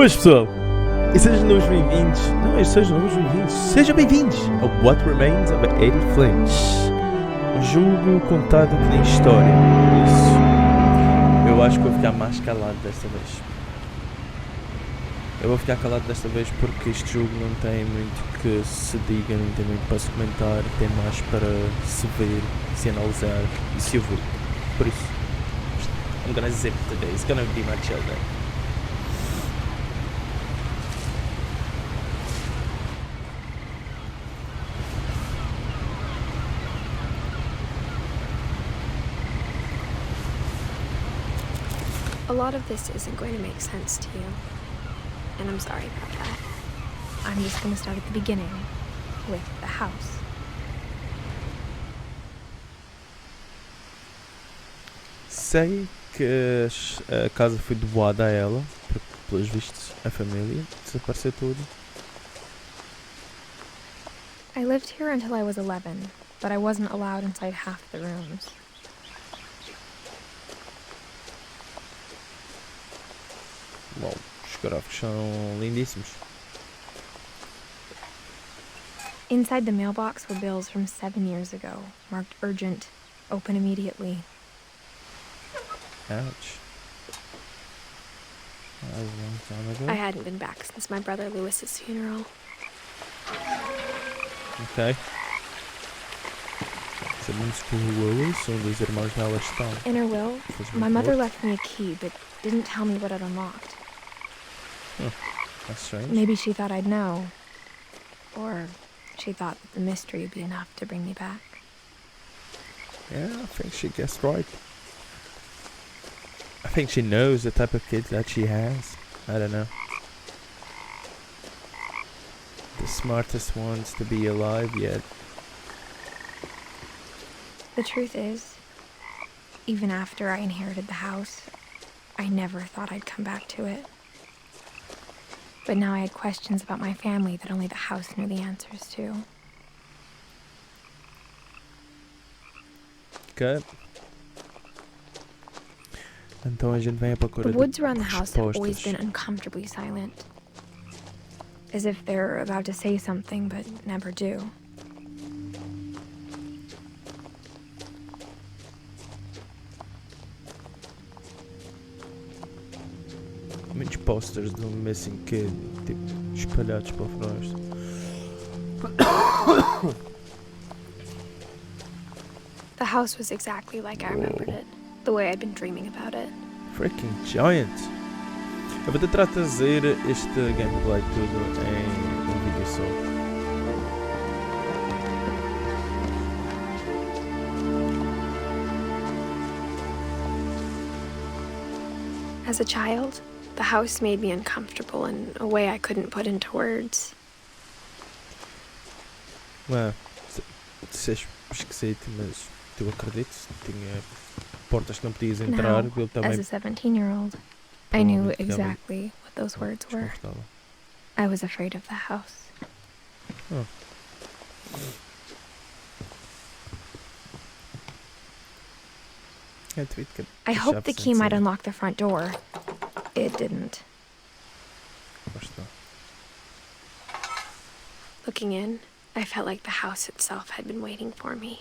Boas pessoal, e sejam novos bem-vindos. Não, sejam novos bem-vindos. Sejam bem-vindos ao What Remains of Edith Finch. Um jogo contado que nem história. Por isso, eu acho que vou ficar mais calado desta vez. Eu vou ficar calado desta vez porque este jogo não tem muito que se diga, não tem muito para se comentar, tem mais para se ver, se analisar e se ouvir. Por isso, I'm gonna zip today. It's gonna be my chill day. A lot of this isn't going to make sense to you, and I'm sorry about that. I'm just going to start at the beginning, with the house. Sei que a casa foi doada a ela, porque pelos vistos a família desapareceu tudo. I lived here until I was 11, but I wasn't allowed inside half the rooms. Bom, os gráficos são lindíssimos. Inside the mailbox were bills from 7 years ago, marked urgent, open immediately. Ouch. That was a long time ago. I hadn't been back since my brother Lewis's funeral. Ok. Sabemos que o Lewis, um dos irmãos dela, está. In her will, my mother left me a key, but didn't tell me what it unlocked. That's strange. Maybe she thought I'd know. Or she thought that the mystery would be enough to bring me back. Yeah, I think she guessed right. I think she knows the type of kid that she has. I don't know. The smartest ones to be alive yet. The truth is, even after I inherited the house, I never thought I'd come back to it. But now I had questions about my family that only the house knew the answers to. Okay. Então a gente vem à procura The de woods around the house have always respostas. been uncomfortably silent. As if they're about to say something, but never do. Muitos posters do Missing Kid, tipo, espalhados pela floresta. The house was exactly like I remembered it, the way I'd been dreaming about it. Freaking giant! Eu vou tentar trazer este gameplay tudo em um vídeo só. As a child, the house made me uncomfortable in a way I couldn't put into words. Ué, se é esquisito, mas tu acreditas? Tinha portas que não podias entrar, Now, ele também as a 17-year-old, I knew provavelmente ficava exactly what those words were. desconfortável. I was afraid of the house. Oh. I hoped the key might unlock the front door. It didn't. Looking in, I felt like the house itself had been waiting for me.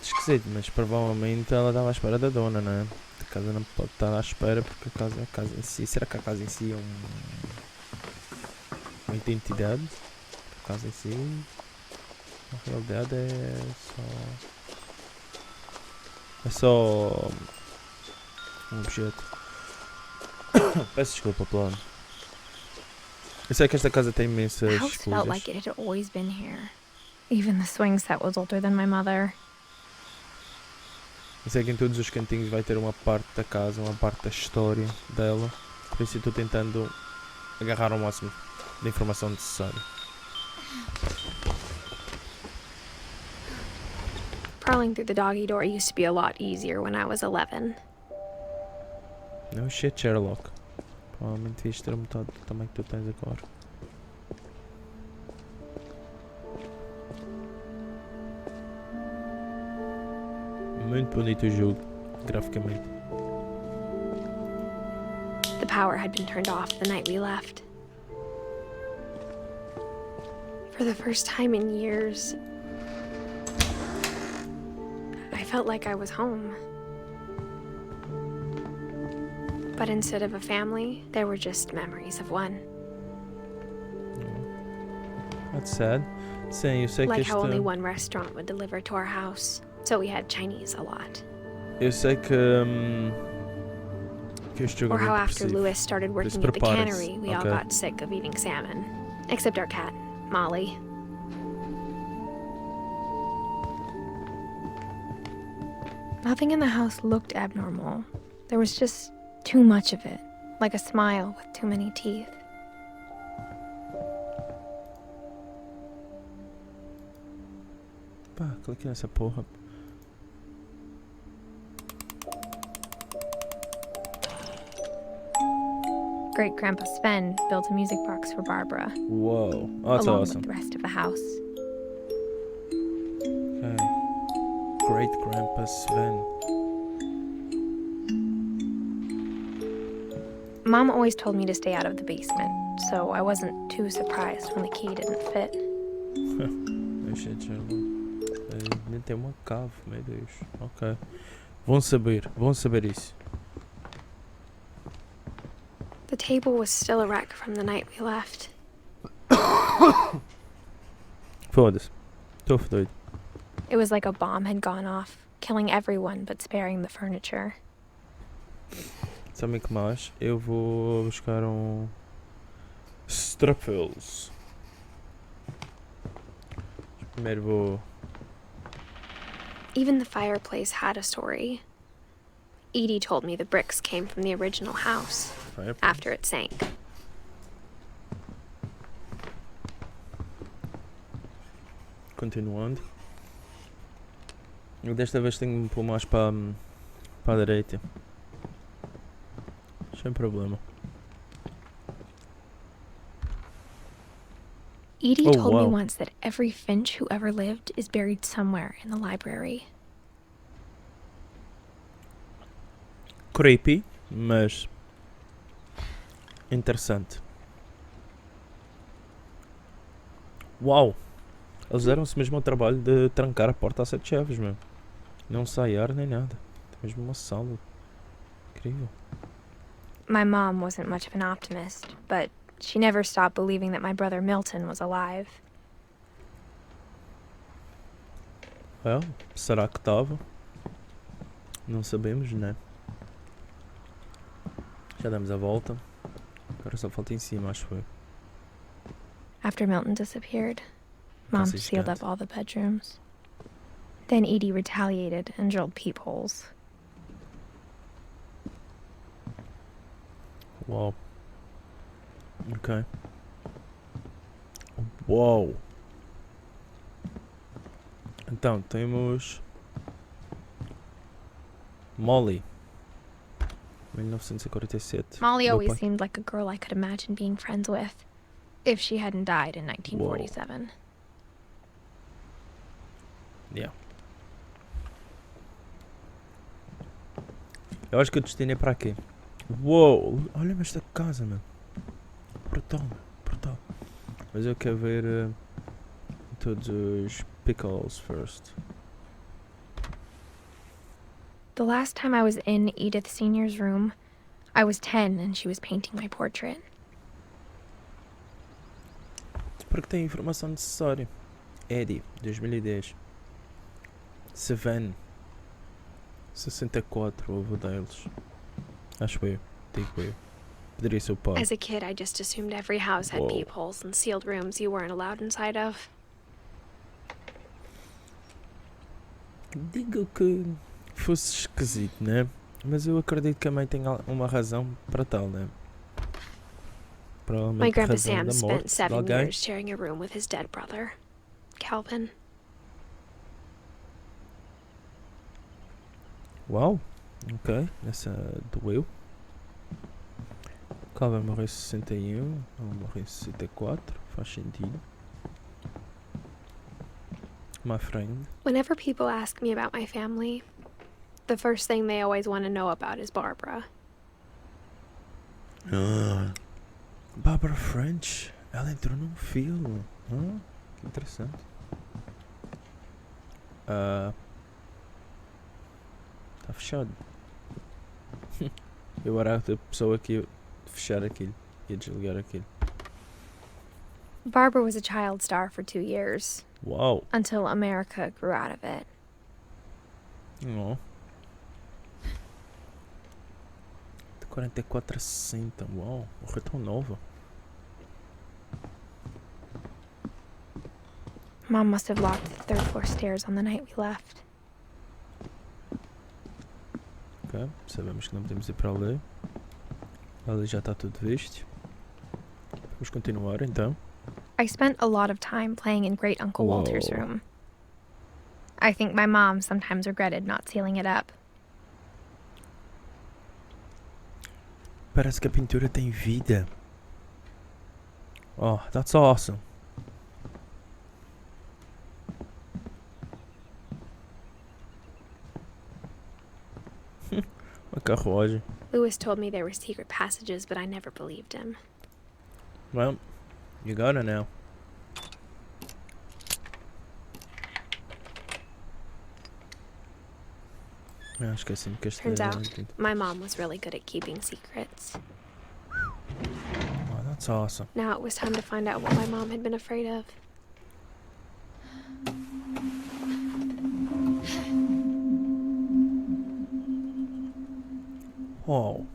Esquisito, mas provavelmente ela estava à espera da dona, não é? A casa não pode estar à espera porque a casa em si. Será que a casa em si é uma identidade? A casa em si, na realidade, é só um objeto. Peço desculpa, plano. Eu sei que esta casa tem imensas The house felt coisas. like it had always been here. Even the swing set was older than my mother. Eu sei que em todos os cantinhos vai ter uma parte da casa, uma parte da história dela. Por isso eu estou tentando agarrar ao máximo de informação necessária. Crawling through the doggy door used to be a lot easier when I was 11. No shit, Sherlock. Provavelmente devias ter metade do tamanho que tu tens agora. Muito bonito o jogo, graficamente. The power had been turned off the night we left. For the first time in years, I felt like I was home. But instead of a family, there were just memories of one. That's sad. Sim, eu sei que Like how only one restaurant would deliver to our house, so we had Chinese a lot. Eu sei que este jogo Or é how muito after depressivo. Lewis started working at the cannery, we all got sick of eating salmon. Except our cat, Molly. Nothing in the house looked abnormal. There was just too much of it, like a smile with too many teeth. Pá, cliquei nessa porra. Great Grandpa Sven built a music box for Barbara, Whoa, that's along awesome. with the rest of the house. Okay. Great Grandpa Sven. Mom always told me to stay out of the basement, so I wasn't too surprised when the key didn't fit. Deixa de nem tem uma cave, meu Deus. Ok. Vão saber isso. The table was still a wreck from the night we left. Foda-se. Estou fodido. It was like a bomb had gone off, killing everyone but sparing the furniture. Sabem que mais? Eu vou buscar Struffles. Primeiro vou... Even the fireplace had a story. Edie told me the bricks came from the original house, after it sank. Continuando. Eu desta vez tenho que me pôr mais para a direita. Sem problema. Edie told me once that every Finch who ever lived is buried somewhere in the library. Creepy, mas interessante. Uau! Eles deram-se mesmo ao trabalho de trancar a porta a 7 chaves, meu. Não sai ar nem nada. Tem mesmo uma sala. Incrível. My mom wasn't much of an optimist, but she never stopped believing that my brother Milton was alive. Well, será que estava? Não sabemos, né? Já damos a volta. Agora só falta em cima, acho que foi. After Milton disappeared, Mom sealed up all the bedrooms. Then Edie retaliated and drilled peepholes. Uau. Ok. Uau. Então, temos... Molly. 1947. Molly always seemed like a girl I could imagine being friends with, if she hadn't died in 1947. Yeah. Eu acho que eu destinei para aqui. Uou! Olha-me esta casa, meu. Brutal, meu. Brutal. Mas eu quero ver todos os pickles first. The last time I was in Edith Sr.'s room, I was 10 and she was painting my portrait. Espero que tenha a informação necessária. Eddie, 2010. Seven, 64, o avô deles. Acho eu. Digo eu. Poderia ser o pai. As a kid, I just assumed every house had peepholes and sealed rooms you weren't allowed inside of. Digo que fosse esquisito, né? Mas eu acredito que a mãe tem uma razão para tal, né? My grandpa Sam spent 7 years sharing a room with his dead brother, Calvin. Uau, ok, essa doeu. Calvin morreu em 61, ela morreu em 64, faz sentido. My friend. Whenever people ask me about my family, the first thing they always want to know about is Barbara. Barbara Finch. Ela entrou num filme. Que interessante. Tá fechado. Eu era a pessoa que ia fechar aquilo. Ia desligar aquilo. Barbara was a child star for 2 years. Uau. Until America grew out of it. Oh. De 44 a 60. Uau. Morreu tão nova. Mom must have locked the 3rd floor stairs on the night we left. Ok. Sabemos que não podemos ir para ali. Ali já está tudo visto. Vamos continuar então. I spent a lot of time playing in Great Uncle Walter's room. I think my mom sometimes regretted not sealing it up. Parece que a pintura tem vida. Oh, that's awesome. Uma carruagem. Lewis told me there were secret passages, but I never believed him. Well, you gotta now. Acho que é assim que este Turns out, my mom was really good at keeping secrets. Oh, that's awesome. Now it was time to find out what my mom had been afraid of. Whoa.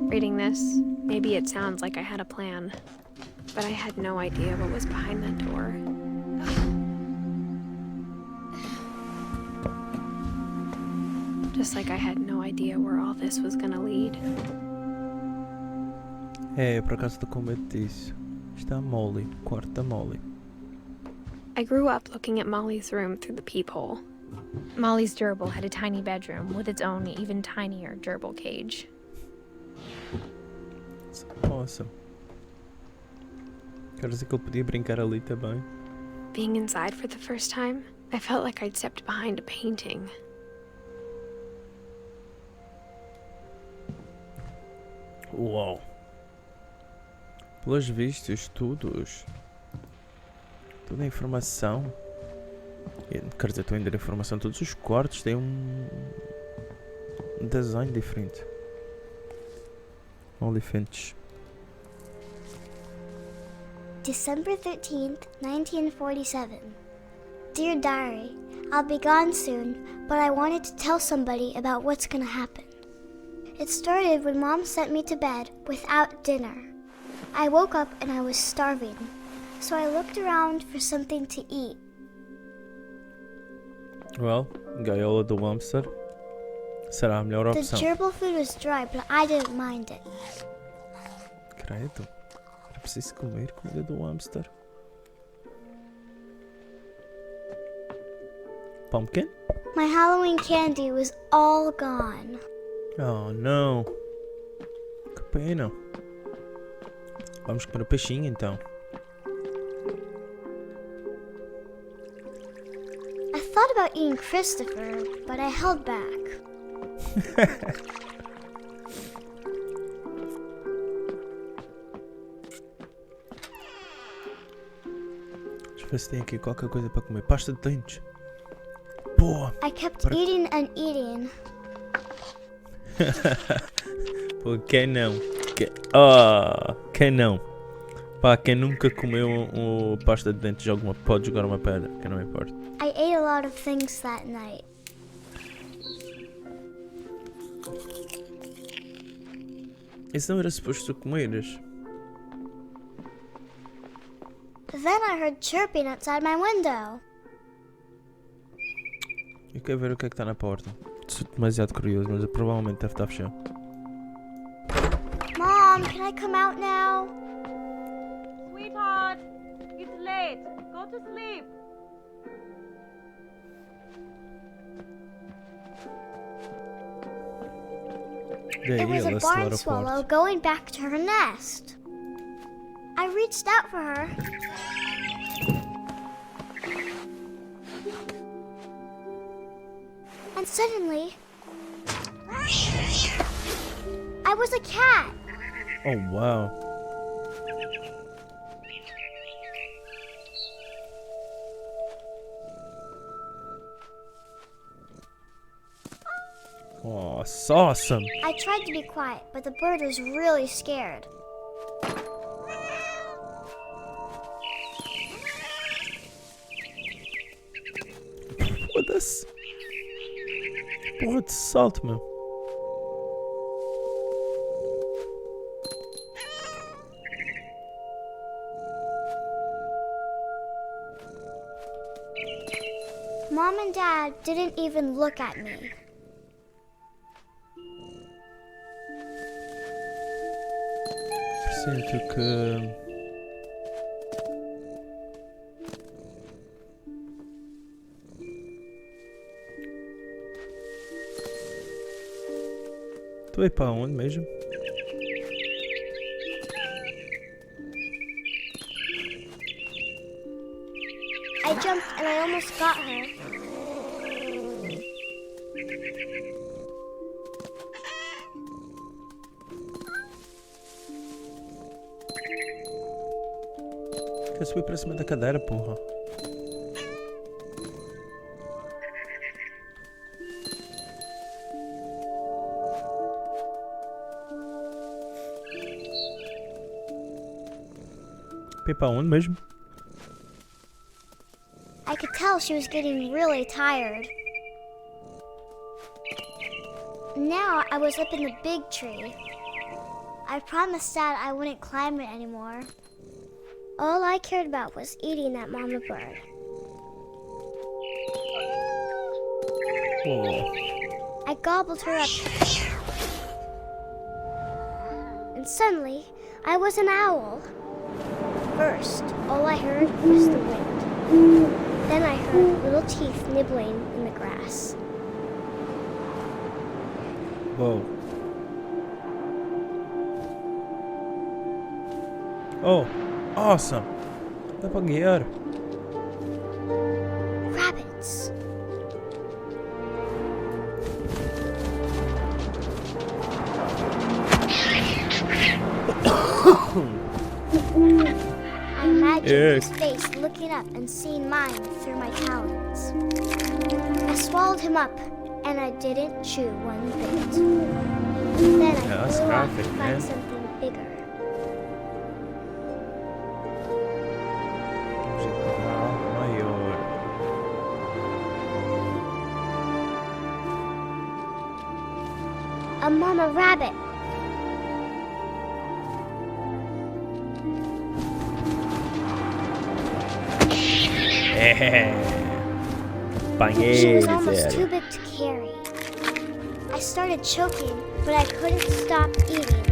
Reading this, maybe it sounds like I had a plan, but I had no idea what was behind that door. Just like I had no idea where all this was gonna lead. Por acaso estou com medo disso. Está a Molly, quarto da Molly. I grew up looking at Molly's room through the peephole. Molly's gerbil had a tiny bedroom with its own even tinier gerbil cage. That's awesome. Quer dizer que ele podia brincar ali também. Being inside for the first time, I felt like I'd stepped behind a painting. Uau. Pelos vistos, toda a informação. Quer dizer, toda a informação, todos os quartos têm um design diferente. Holy Finch. December 13th, 1947. Dear Diary, I'll be gone soon, but I wanted to tell somebody about what's gonna happen. It started when Mom sent me to bed without dinner. I woke up and I was starving, so I looked around for something to eat. Well, gaiola do hamster será a melhor The opção. gerbil food was dry, but I didn't mind it. Credo. Era preciso comer comida do hamster. Pumpkin? My Halloween candy was all gone. Oh, não. Que pena. Vamos comer o peixinho então. I thought about eating Christopher, but I held back. Deixa eu ver se tem aqui qualquer coisa para comer. Pasta de dentes. Boa. I kept eating and eating. Pô, quem não? Quem não? Pá, quem nunca comeu pasta de dentes pode jogar uma pedra, que não importa. I ate a lot of things that night. Isso não era suposto comeres? Then I heard chirping outside my window. Eu quero ver o que é que está na porta. Sou demasiado curioso, mas provavelmente deve estar fechado. Mom, can I come out now? Sweetheart, it's late. Go to sleep. It was a barn swallow going back to her nest. I reached out for her. And suddenly, I I was a cat. Oh, wow. Oh, it's awesome. I tried to be quiet, but the bird was really scared. Foda-se. Porra de salto, meu. Mom and Dad didn't even look at me. Sinto que... Tu vai para onde mesmo? I jumped and I almost got her. Quer subir para cima da cadeira, porra. Vai para onde mesmo? I could tell she was getting really tired. Now I was up in the big tree. I promised Dad I wouldn't climb it anymore. All I cared about was eating that mama bird. Oh. I gobbled her up. And suddenly, I was an owl. First, all I heard was the wind. Then I heard little teeth nibbling in the grass. Whoa. Oh, awesome. Dá para guiar. Rabbits. I imagined his face looking up and seeing mine through my talons. I swallowed him up, and I didn't chew one bit. Then I that's flew off to graphic, find man. something bigger. Maior. A mama rabbit. She was almost too big to carry. I started choking, but I couldn't stop eating.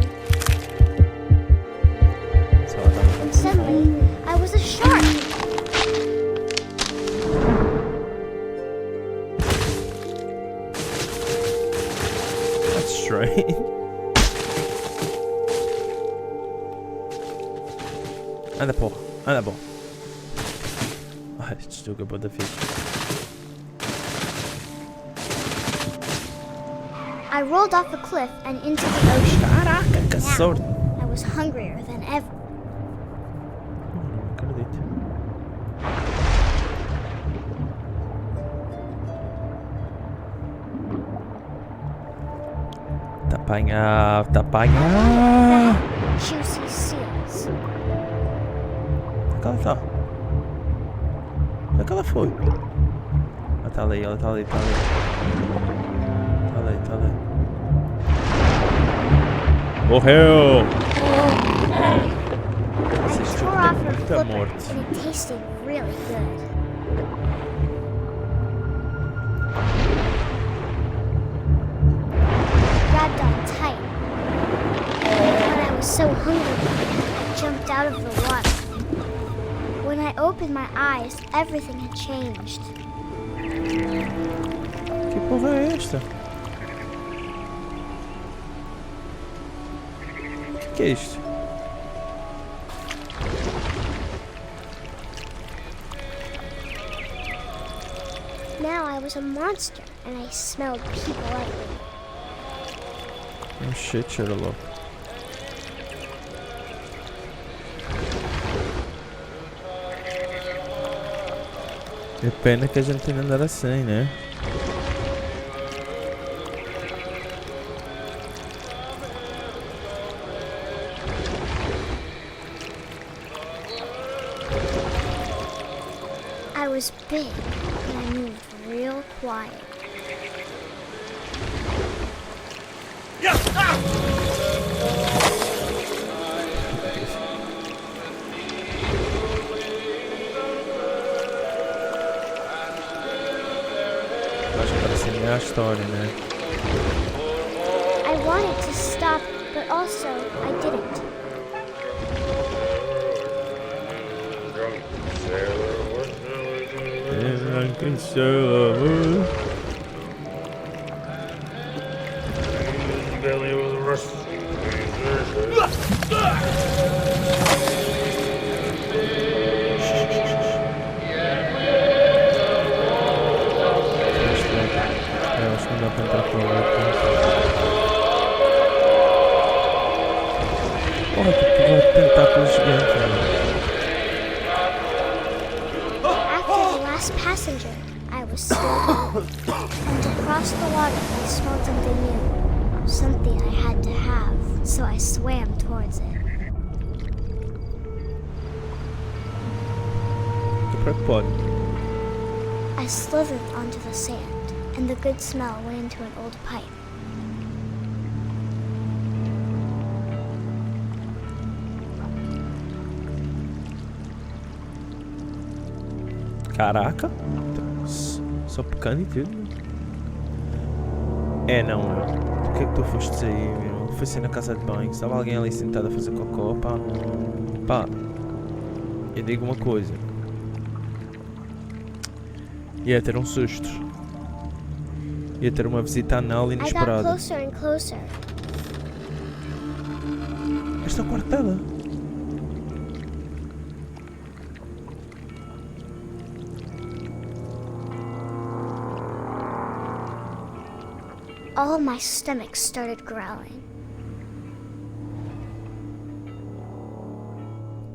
And suddenly, I was a shark. That's strange. Anda porra, anda bom. Ai, este jogo é bué da fixe. I rolled off a cliff and into the ocean. Caraca, que sorte. Now, I was hungrier than ever. Não acredito. Tá apanhado, tá apanhado. Juicy seals. Onde é que ela tá? Onde é que ela foi? Ela tá ali, ela tá ali, tá ali. Tá ali, tá ali. Morreu! I Esse tore jogo off tem her muita flipper, morte. and it tasted really good. Grabbed on tight. When I was so hungry, I jumped out of the water. When I opened my eyes, everything had changed. Que porra é esta? Que é isto? Now I was a monster, and I smelled people ugly. Oh shit, Sherlock. É pena que a gente tem de andar assim, né? I was big and I moved real quiet. Acho que parece a história, né? I wanted to stop, but also I didn't. Acho que não dá pra entrar por lá. Porra, que porra de tentáculos gigantes, mano. After the last passenger, I was still hungry. And to cross the water, I smelled something new. Something I had to have, so I swam towards it. Que pode. I slithered onto the sand, and the good smell went into an old pipe. Caraca. Só pecando e tudo. É não, meu. Por que é que tu foste aí, meu? Foi assim na casa de banho. Estava alguém ali sentado a fazer cocô, pá. Pá. Eu digo uma coisa. Ia ter um susto. Ia ter uma visita anal I got inesperada. closer and closer. Este é o quarto dela. All my stomach started growling.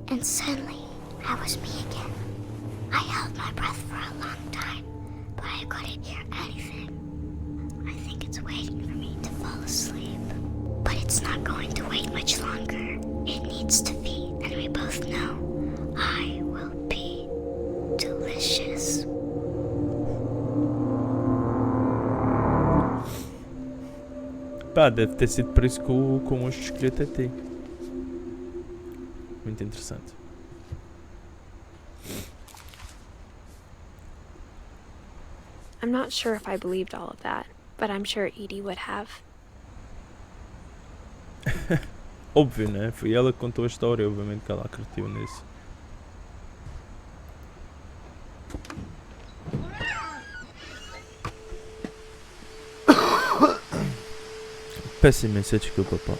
And suddenly, I was me again. I held my breath for a long time, but I couldn't hear anything. I think it's waiting for me to fall asleep. But it's not going to wait much longer. It needs to feed, and we both know I will be delicious. Pá, deve ter sido por isso que o monstro escolheu até ti. Muito interessante. I'm not sure if I believed all of that, but I'm sure Edie would have. Óbvio, né? Foi ela que contou a história, obviamente que ela acreditou nisso. Peço imensa desculpa, pá.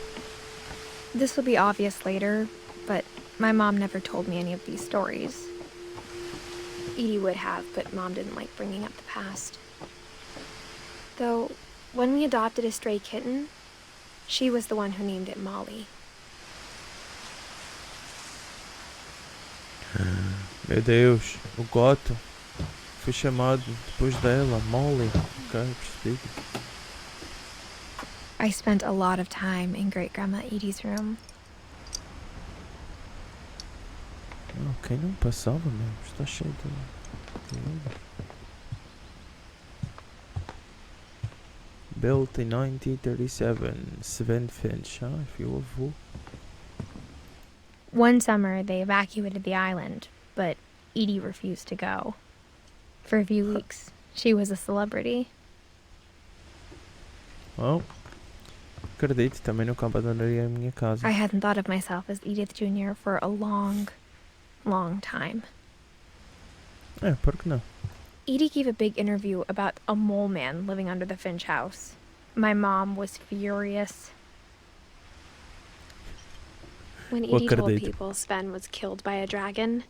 This will be obvious later, but my mom never told me any of these stories. Edie would have, but Mom didn't like bringing up the past. Though, when we adopted a stray kitten, she was the one who named it Molly. Meu Deus, o gato foi chamado depois dela, Molly. Ok, percebi. I spent a lot of time in Great-Grandma Edie's room. Ok, não passava mesmo, está cheio de... Built in 1937, Sven Finch, filho avô. One summer, they evacuated the island, but Edie refused to go. For a few weeks, she was a celebrity. Well, acredito, também nunca abandonaria a minha casa. I hadn't thought of myself as Edith Jr. for a long time. É, por que não? Edie gave a big interview about a mole man living under the Finch house. My mom was furious. When Edie told people Sven was killed by a dragon,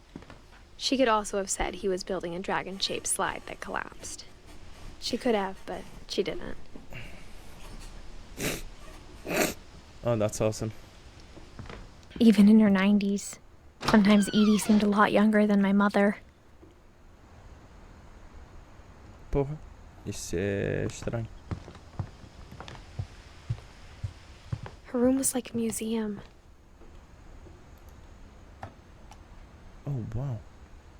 she could also have said he was building a dragon-shaped slide that collapsed. She could have, but she didn't. Oh, that's awesome. Even in her 90s. Sometimes Edie seemed a lot younger than my mother. Porra, isso é estranho. Her room was like a museum. Oh, wow.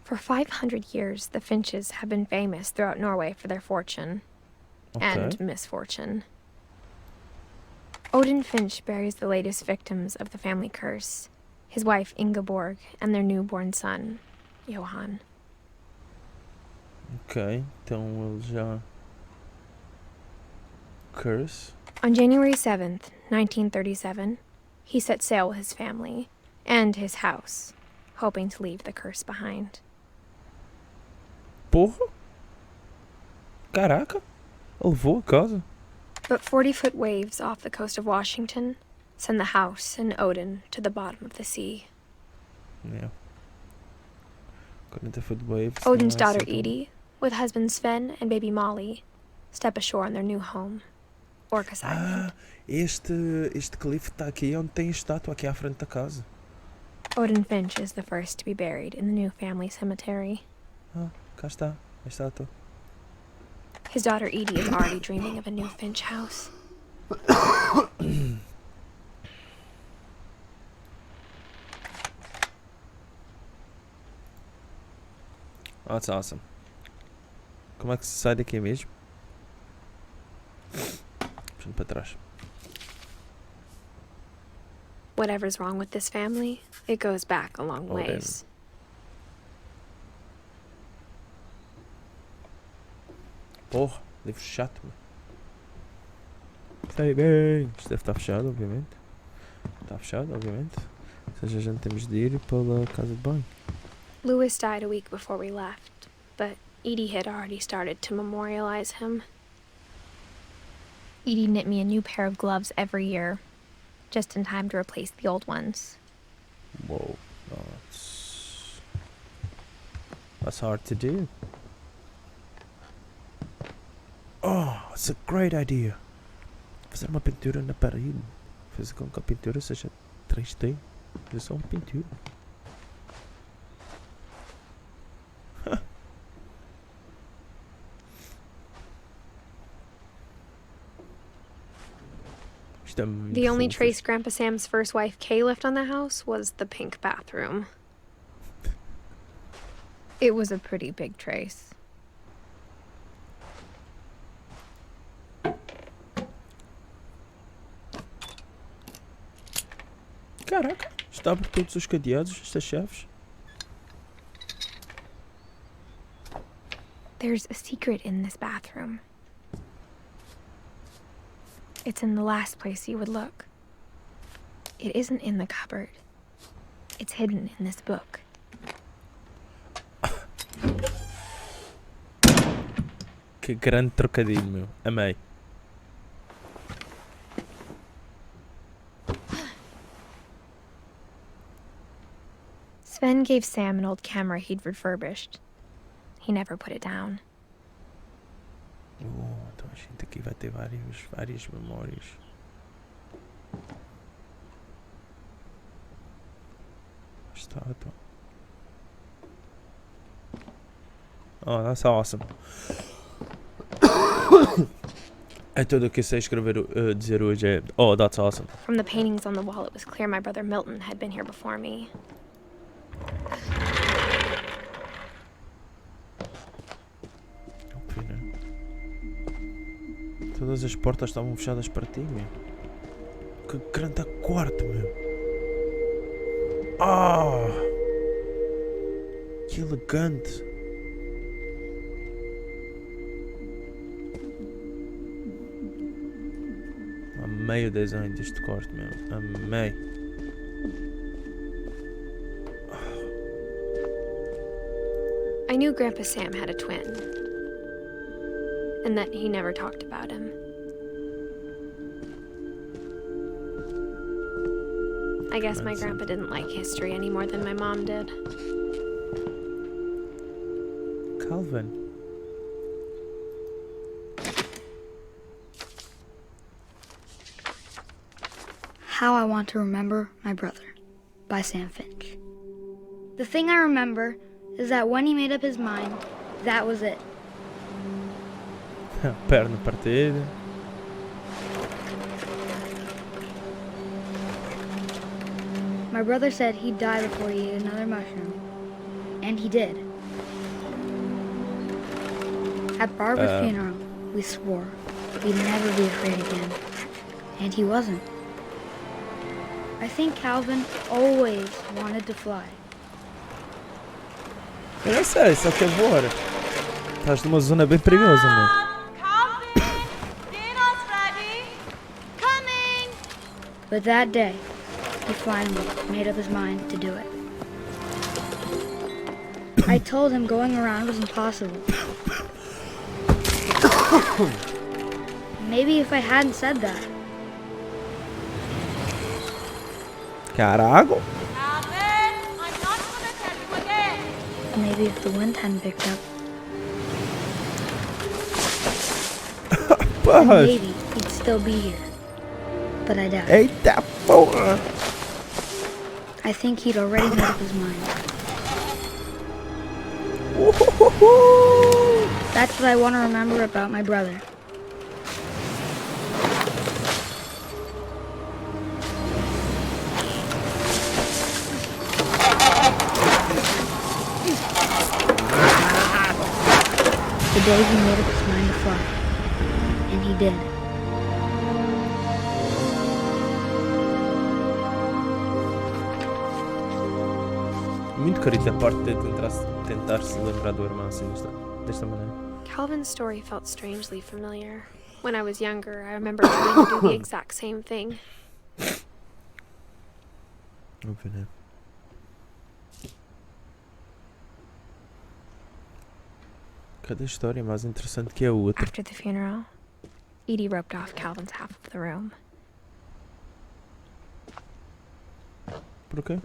For 500 years, the Finches have been famous throughout Norway for their fortune. And misfortune. Odin Finch buries the latest victims of the family curse, his wife Ingeborg and their newborn son, Johan. Ok, então ele já... Curse? On January 7th, 1937, he set sail with his family and his house, hoping to leave the curse behind. Porra! Caraca! Ele levou a casa. But 40-foot waves off the coast of Washington send the house and Odin to the bottom of the sea. Yeah. 40-foot waves. Odin's daughter Edith, with husband Sven and baby Molly, step ashore on their new home, Orcas Island. Este cliff está aqui onde tem a estátua aqui à frente da casa. Odin Finch is the first to be buried in the new family cemetery. Ah, cá está, a estátua. His daughter Edie is already dreaming of a new Finch house. That's awesome. Como é que se sai daqui mesmo? Puxando para trás. Whatever's wrong with this family, it goes back a long ways. Porra, livro chato, meu. Sei bem. Isto deve estar fechado, obviamente. Está fechado, obviamente. Ou seja, a gente temos de ir pela casa de banho. Lewis died a week before we left, but Edie had already started to memorialize him. Edie knit me a new pair of gloves every year, just in time to replace the old ones. Whoa, that's hard to do. Oh, it's a great idea. Fazer uma pintura na parede. Fazer com que a pintura seja 3D. É só uma pintura. The only trace Grandpa Sam's first wife Kay left on the house was the pink bathroom. It was a pretty big trace. Caraca, está por todos os cadeados, estas chaves. There's a secret in this bathroom. It's in the last place you would look. It isn't in the cupboard. It's hidden in this book. Que grande trocadilho, meu. Amei. Sven gave Sam an old camera he'd refurbished. He never put it down. Então a gente aqui vai ter várias memórias. Estátua. Oh, that's awesome. É tudo o que eu sei dizer hoje é... Oh, that's awesome. From the paintings on the wall, it was clear my brother Milton had been here before me. Todas as portas estavam fechadas para ti, meu. Que grande quarto, meu. Ah! Que elegante. Amei o desenho deste quarto, meu. Amei. I knew Grandpa Sam had a twin, and that he never talked about him. I guess my grandpa didn't like history any more than my mom did. Calvin. How I Want to Remember My Brother by Sam Finch. The thing I remember is that when he made up his mind, that was it. Perna partida. My brother said he'd die before he ate another mushroom. And he did. At Barbara's funeral, we swore we'd never be afraid again. And he wasn't. I think Calvin always wanted to fly. Eu não sei, só quer voar. Estás numa zona bem perigosa, mano. Calvin, dinner's ready. Coming. But that day, he finally made up his mind to do it. I told him going around was impossible. Maybe if I hadn't said that. Carago. Calvin, I'm not gonna tell you again. Maybe if the wind hadn't picked up, then Porra. maybe he'd still be here. But I doubt it. Eita porra. I think he'd already made up his mind. That's what I want to remember about my brother. The day he made up his mind to fly. And he did. Muito querido da parte de tentar se lembrar do irmão assim desta maneira. Calvin's story felt strangely familiar. When I was younger, I remember trying to do the exact same thing. Óbvio, né? Cada história é mais interessante que a outra. After the funeral, Edie roped off Calvin's half of the room. Por quê?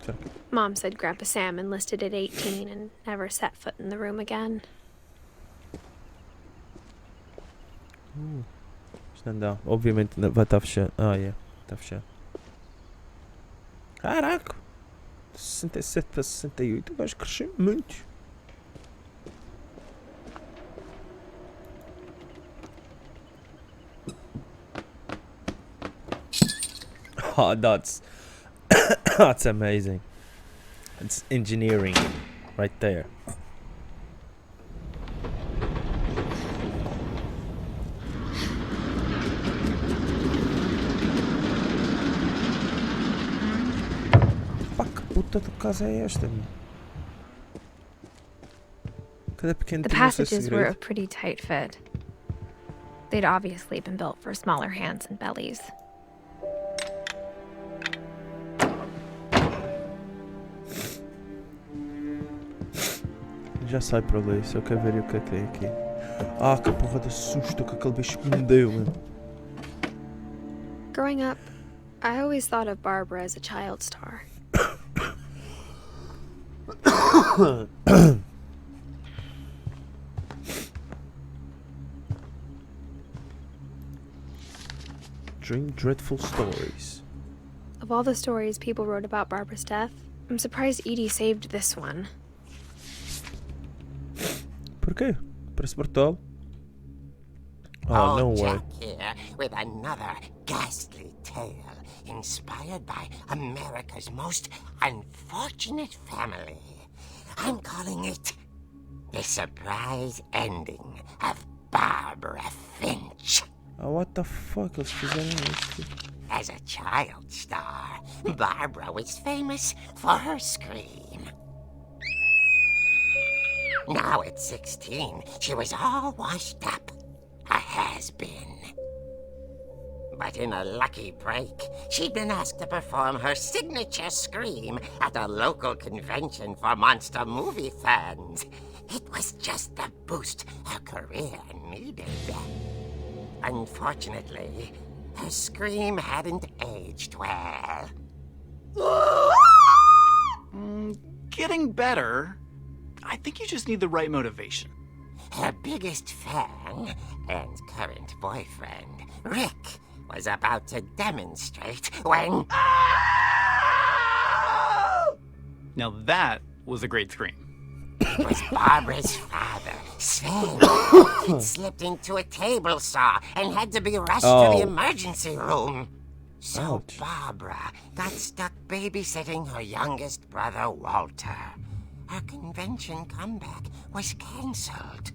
Será que... Mom said Grandpa Sam enlisted at 18 and never set foot in the room again. Isto não dá. Obviamente vai estar fechado. Ah, yeah. Está fechado. Caraca! 67 para 68. O gajo cresceu muito. Oh, that's that's amazing. It's engineering right there. Pá, que puta de casa é esta? Cada pequeno The tem o seu passages were a segredo. pretty tight fit. They'd obviously been built for smaller hands and bellies. Já sai para ali, só quero ver o que é que tem aqui. Ah, que porra de susto que aquele bicho me deu, mano. Growing up, I always thought of Barbara as a child star. Dream dreadful stories. Of all the stories people wrote about Barbara's death, I'm surprised Edie saved this one. Por quê? Parece brutal. Oh, no way. Jack here with another ghastly tale inspired by America's most unfortunate family. I'm calling it The Surprise Ending of Barbara Finch. Oh, what the fuck? Eles fizeram isto. As a child star, Barbara was famous for her scream. Now at 16, she was all washed up. A has-been. But in a lucky break, she'd been asked to perform her signature scream at a local convention for monster movie fans. It was just the boost her career needed. Unfortunately, her scream hadn't aged well. Getting better. I think you just need the right motivation. Her biggest fan and current boyfriend, Rick, was about to demonstrate when... Now that was a great scream. It was Barbara's father, Sven. He'd slipped into a table saw and had to be rushed to the emergency room. So Ouch. Barbara got stuck babysitting her youngest brother, Walter. Her convention comeback was cancelled.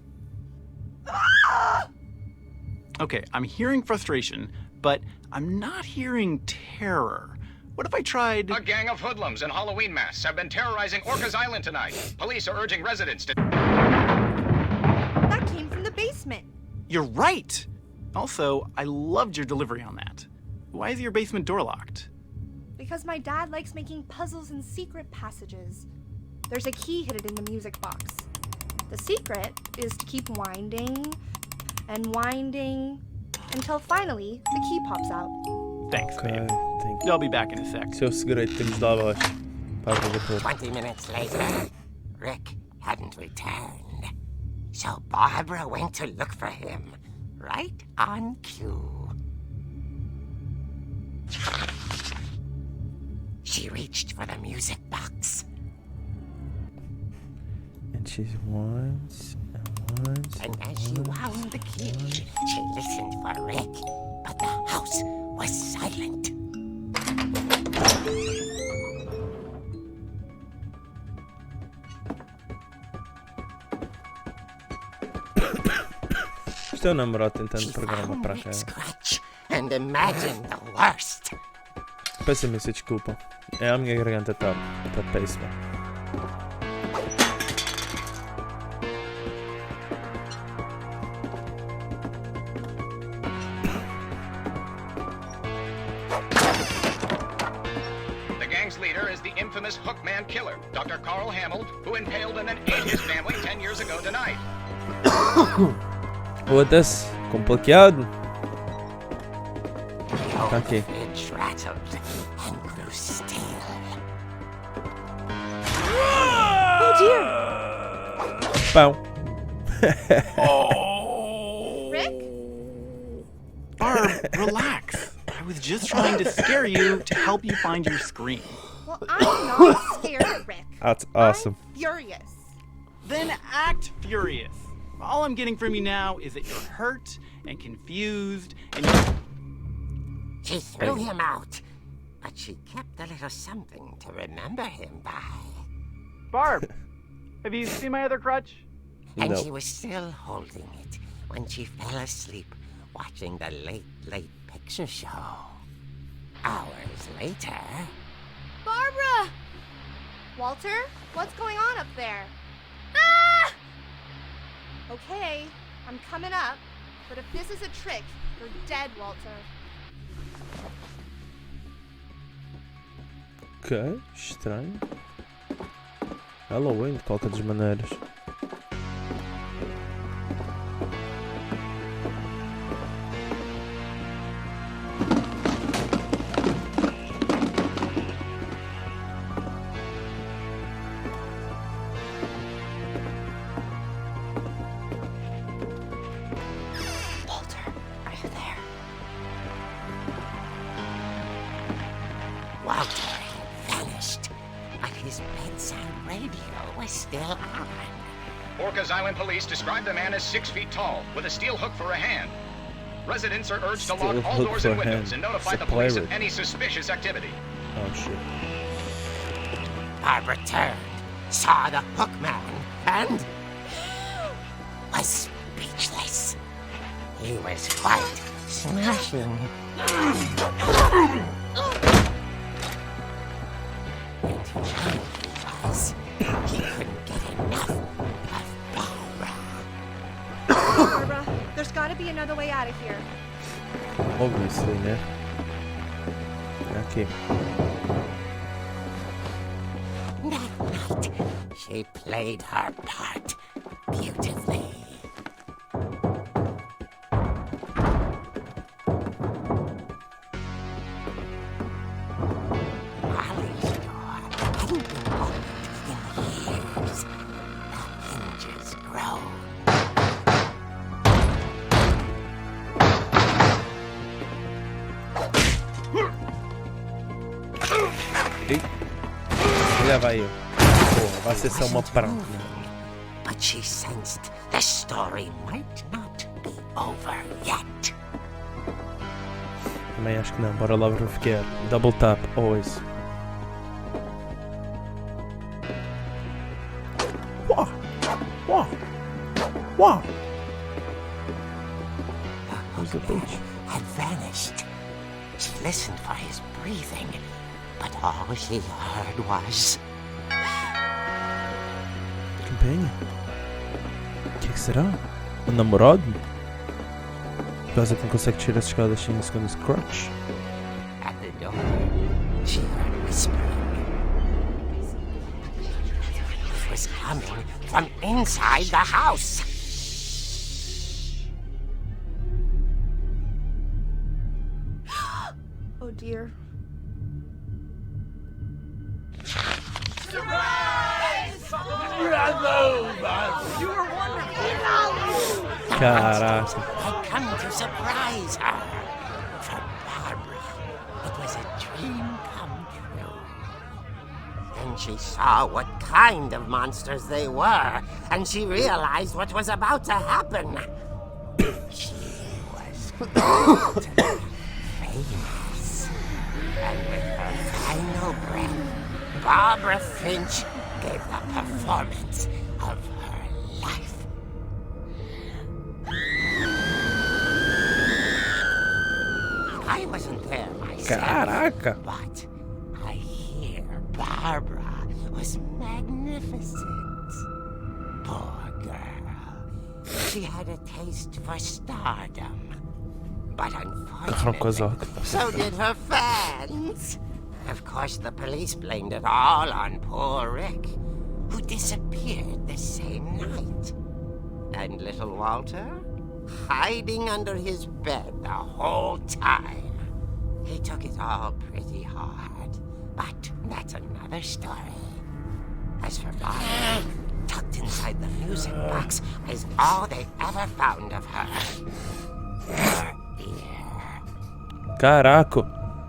Okay, I'm hearing frustration, but I'm not hearing terror. What if I tried... A gang of hoodlums in Halloween masks have been terrorizing Orcas Island tonight. Police are urging residents to... That came from the basement. You're right! Also, I loved your delivery on that. Why is your basement door locked? Because my dad likes making puzzles and secret passages. There's a key hidden in the music box. The secret is to keep winding and winding until finally the key pops out. Thanks, Ok, babe. tem I'll be back in a sec. que ser o segredo, temos de dar abaixo. Para abrir tudo. 20 minutes later, Rick hadn't returned. So Barbara went to look for him, right on cue. She reached for the music box. And she's once and once. And as she wound the key, she listened for Rick, but the house was silent. Isto é o namorado She tentando programar found para cá. Rick's crutch and imagined the worst. Peço imensa desculpa. É a minha garganta está péssima. The gang's leader is the infamous Hookman killer, Dr. Carl Hamill, who impaled and then ate his family 10 years ago tonight. Foda-se, complicado. The old Okay. fridge rattled and grew still. Oh dear! Pão. Rick? Barb, relax. I was just trying to scare you to help you find your scream. Well, I'm not scared, Rick. That's awesome. I'm furious. Then act furious. All I'm getting from you now is that you're hurt and confused and you're... She threw him out, but she kept a little something to remember him by. Barb, have you seen my other crutch? And No. she was still holding it when she fell asleep watching the late picture show. Hours later... Barbara! Walter, what's going on up there? Ah! Okay, I'm coming up, but if this is a trick, you're dead, Walter. Ok, estranho. Halloween, de qualquer das maneiras. Walter, are you there? Walter had vanished, but his bedside radio was still on. Orcas Island police describe the man as 6 feet tall, with a steel hook for a hand. Residents are urged to Steel lock all hook doors for and a windows hand. and notify It's a the police of pirate. any suspicious activity. Oh shit. Barbara turned, saw the hook man, and was speechless. He was quite smashing. And he was. He couldn't get enough of Barbara. Barbara, there's gotta be another way out of here. Obviously, né? Aqui. That night, she played her part beautifully. Molly's door hadn't been opened in years. The hinges groaned. leva aí. Porra, vai ser só uma prank. But she sensed the story might not be over yet. Também acho que não. Bora lá verificar. Double tap, always. Uau! Uau! Uau! Where's the Finch? Had vanished. She listened for his breathing, but all she heard was... Campanha? O que será? Um namorado? Por causa que não consegue tirar as escadas sem o segundo scratch. At the door, she heard whispering. It was coming from inside the house. Oh dear. Caraca. Had come to surprise her. For Barbara, it was a dream come true. Then she saw what kind of monsters they were, and she realized what was about to happen. She was going to be famous. And with her final breath, Barbara Finch gave the performance of her life. I wasn't there myself. Caraca. But I hear Barbara was magnificent. Poor girl. She had a taste for stardom. But unfortunately, so did her fans. Of course, the police blamed it all on poor Rick, who disappeared the same night. And little Walter? Hiding under his bed the whole time. He took it all pretty hard, but that's another story. As for Barbara, tucked inside the music box is all they ever found of her. Her ear. Caraca.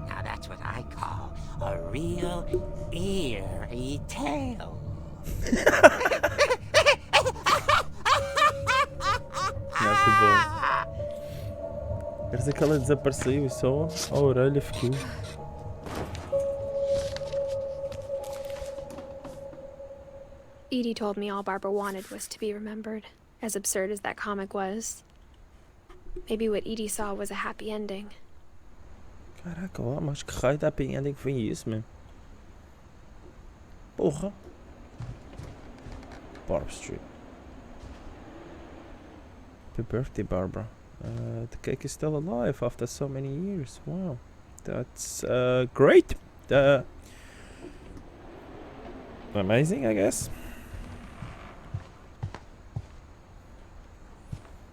Now that's what I call a real eerie tale. Não, que bom. Quer dizer que ela desapareceu e só a orelha ficou. Edie told me all Barbara wanted was to be remembered, as absurd as that comic was. Maybe what Edie saw was a happy ending. Caraca, ó, mas que raio de happy ending foi isso, mesmo? Porra. Barb Street. Happy birthday, Barbara. The cake is still alive after so many years. Wow. That's great. Amazing, I guess.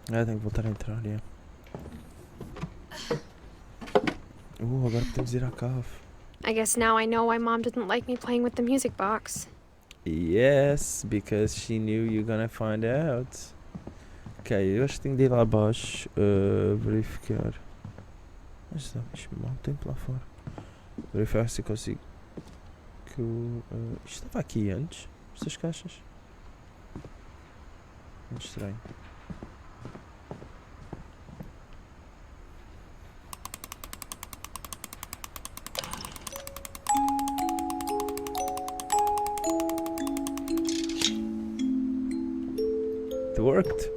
Tenho que voltar a entrar, yeah. Agora podemos ir à cave. I guess now I know why Mom didn't like me playing with the music box. Yes, because she knew you're gonna find out. Ok, eu acho que tenho de ir lá abaixo verificar. Mas está mal tempo lá fora. Verificar se consigo. Que isto estava aqui antes. Estas caixas. Muito estranho. It worked.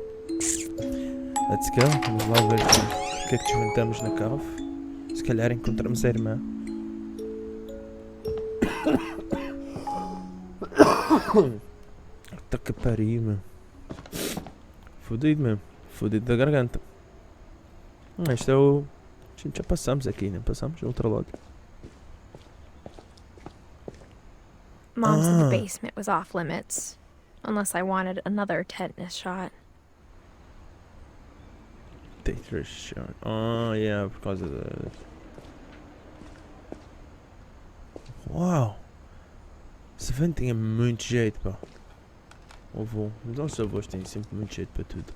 Let's go. Vamos lá ver o que é que desventamos na cave. Se calhar encontramos a irmã. Puta que pariu, meu. Fudido mesmo. Fudido da garganta. Este é o... A gente já passamos aqui, não passamos? Outro lado. Mom said the basement was off limits. Unless I wanted another tetanus shot. Tetanus shot. Oh, yeah, por causa da... Uau! Esse vento tinha muito jeito, pá. O avô. Os nossos avós têm sempre muito jeito para tudo.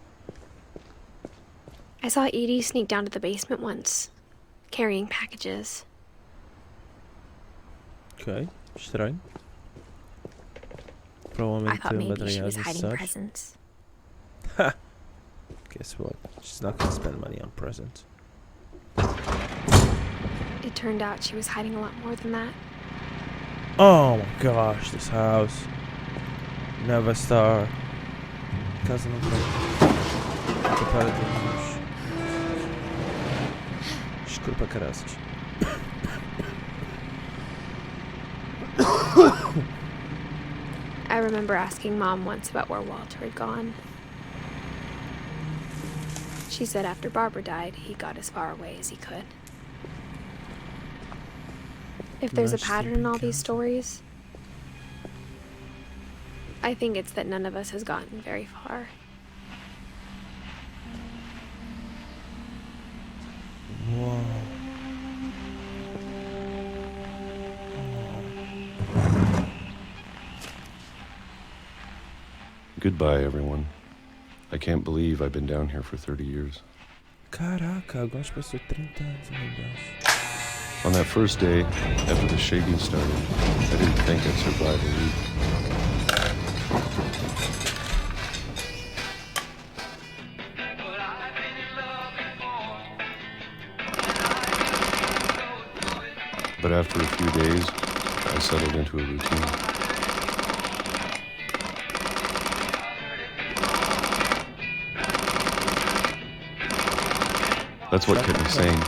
I saw Edie sneak down to the basement once, carrying packages. Ok, estranho. I Provavelmente thought maybe she materiais was hiding necessários. presents. Guess what? She's not gonna spend money on presents. It turned out she was hiding a lot more than that. Oh my gosh, this house. Never star. Casa não tem. Prepara de escuro pra caraças. I remember asking Mom once about where Walter had gone. She said after Barbara died, he got as far away as he could. If there's a pattern in all these stories, I think it's that none of us has gotten very far. Whoa. Goodbye, everyone. I can't believe I've been down here for 30 years. Caraca, agora passou 30 anos, meu Deus. On that first day, after the shaking started, I didn't think I'd survive a week. But after a few days, I settled into a routine. That's what kept me sane.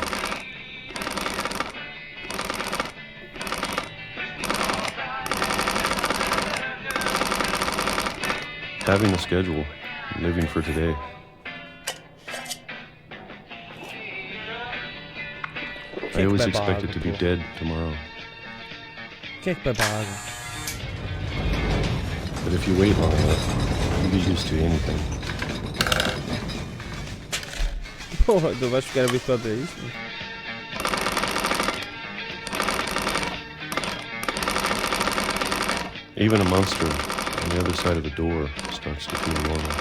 Having a schedule, living for today. I always expected to be dead tomorrow. Quem é que bebe água? But if you wait long enough, you get used to anything. Porra, tu vais ficar habituado a isso? Even a monster on the other side of the door starts to feel normal.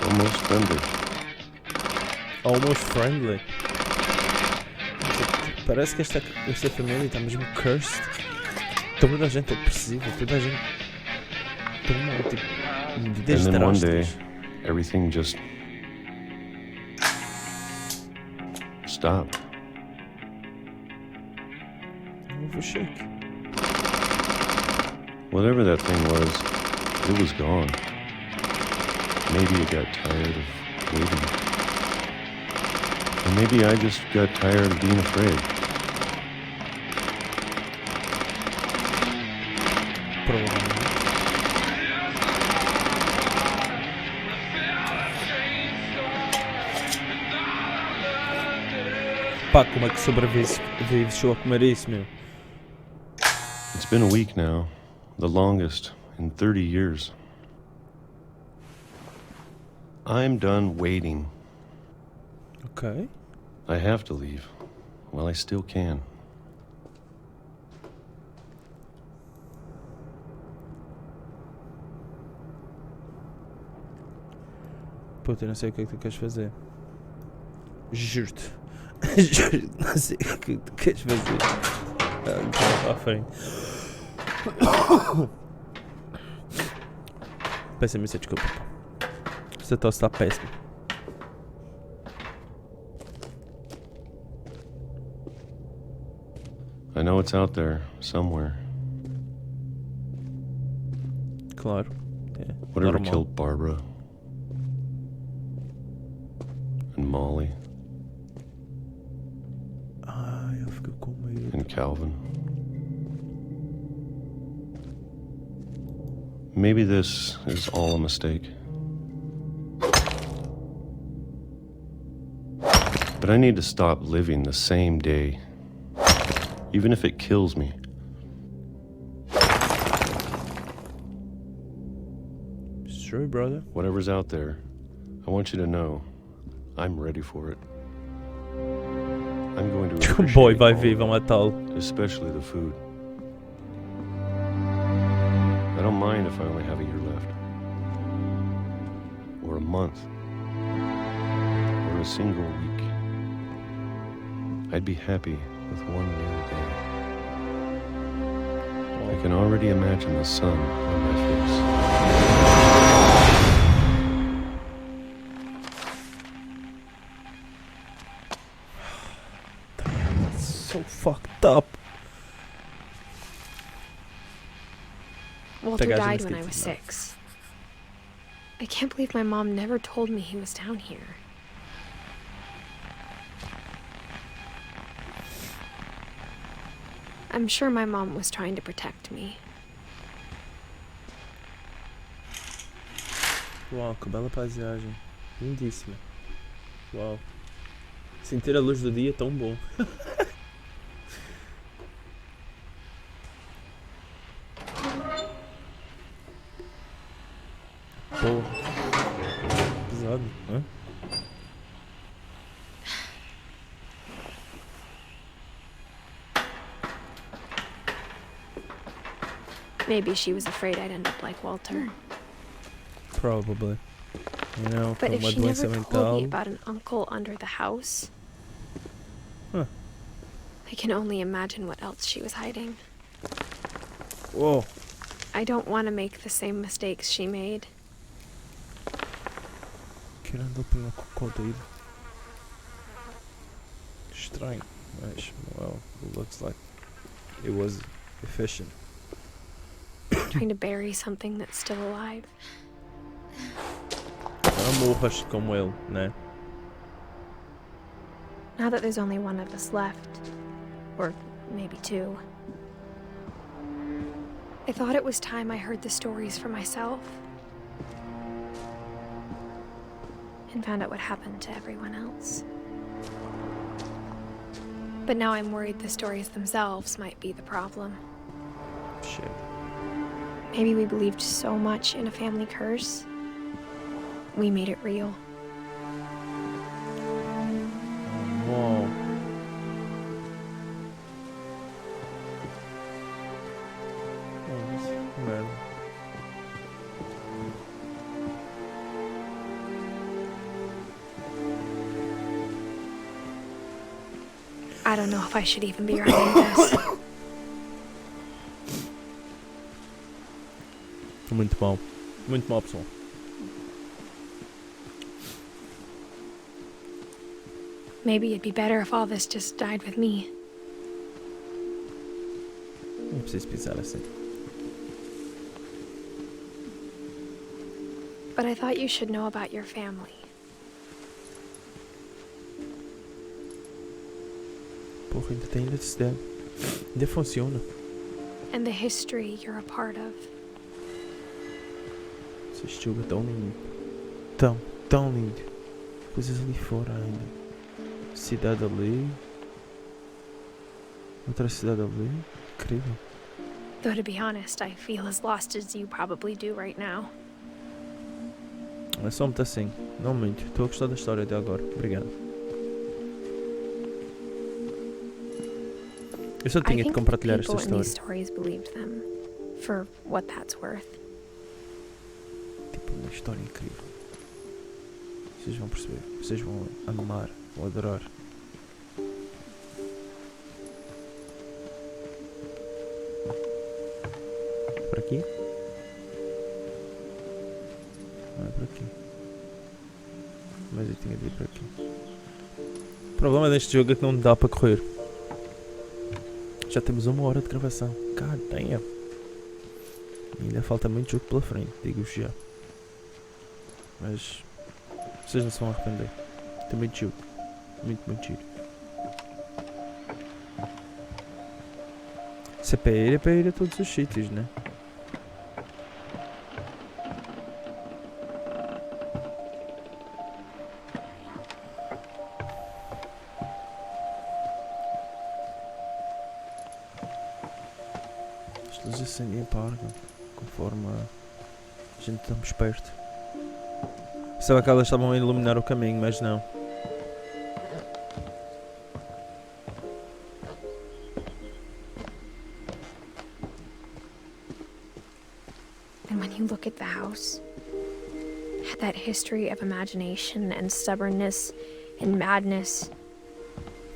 Almost friendly. Almost friendly. Parece que esta família está mesmo cursed. Toda a gente é depressiva, toda a gente toma tipo medidas And then one day, drásticas. everything just stopped. Houve o shake. Whatever that thing was, it was gone. Maybe it got tired of waiting. Or maybe I just got tired of being afraid. Provavelmente. Pá, como é que sobrevives a comer isso, meu? It's been a week now, the longest in 30 years. I'm done waiting. Ok. I have to leave. Well, I still can. Puta, eu não sei o que é que tu queres fazer. Juro-te. Juro-te, não sei o que tu queres fazer. À frente. Peço imensa desculpa. Esta tosse está péssima. I know it's out there, somewhere. Claro. É Whatever normal. killed Barbara. And Molly. Ai, eu fico com medo. And Calvin. Maybe this is all a mistake. But I need to stop living the same day, even if it kills me. It's true, brother. Whatever's out there, I want you to know I'm ready for it. I'm going to appreciate Boy, vai all vir, of vão matá-lo. it, especially the food. I don't mind if I only have a year left. Or a month. Or a single week. I'd be happy with one new day. I can already imagine the sun on my face. That's so fucked up. Walter That guy's died when I instinctive was enough. 6. I can't believe my mom never told me he was down here. I'm sure my mom was trying to protect me. Uau, que bela paisagem. Lindíssima. Uau. Sentir a luz do dia é tão bom. Porra. Pesado, hã? Maybe she was afraid I'd end up like Walter. Probably. You know, But com if uma she doença never told mental. me about an uncle under the house, Huh. I can only imagine what else she was hiding. Uou. I don't want to make the same mistakes she made. Querendo pelo crocodilo. Estranho, mas, well, it looks like it was efficient. Trying to bury something that's still alive. Não morras como ele, né? Now that there's only one of us left, or maybe 2, I thought it was time I heard the stories for myself and found out what happened to everyone else. But now I'm worried the stories themselves might be the problem. Shit. Maybe we believed so much in a family curse, we made it real. Uau. Nossa, que merda. I don't know if I should even be writing this. Muito mal. Muito mal, pessoal. Maybe it'd be better if all this just died with me. Não preciso pensar assim. But I thought you should know about your family. Porra, ainda tem eletricidade. Ainda funciona. And the history you're a part of. Esse jogo é tão lindo. Tão lindo. Coisas ali fora ainda. Cidade ali. Outra cidade ali. Incrível. Though to be honest, I feel as lost as you probably do right now. É só muito assim. Não muito. Estou a gostar da história até agora. Obrigado. Eu só tinha que compartilhar esta People in história. these stories believed them, for what that's worth. Tipo, uma história incrível. Vocês vão perceber. Vocês vão amar. Vão adorar. Por aqui? Não é por aqui. Mas eu tinha de ir por aqui. O problema deste jogo é que não dá para correr. Já temos 1 hora de gravação. God damn. E ainda falta muito jogo pela frente, digo-vos já. Mas vocês não se vão arrepender. Tem muito jogo. Muito giro. Se é para ir a todos os sítios, né? As luzes acendem e apagam conforme a gente estamos perto. Pensava que elas estavam a iluminar o caminho, mas não. And when you look at the house, it had that history of imagination and stubbornness and madness.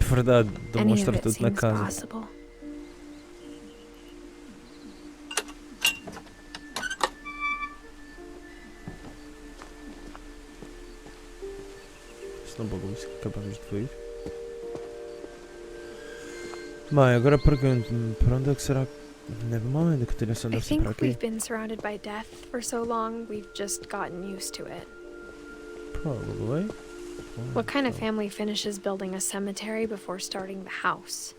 Verdade, Any of demonstra it tudo na seems casa. possible. Isto não bagulho que acabamos de ver. Bem, agora pergunto-me, para onde é que será que... Nevermind, a continuação I deve ser para think aqui. we've been surrounded by death for so long, we've just gotten used to it. Probably. What kind of family finishes building a cemetery before starting the house?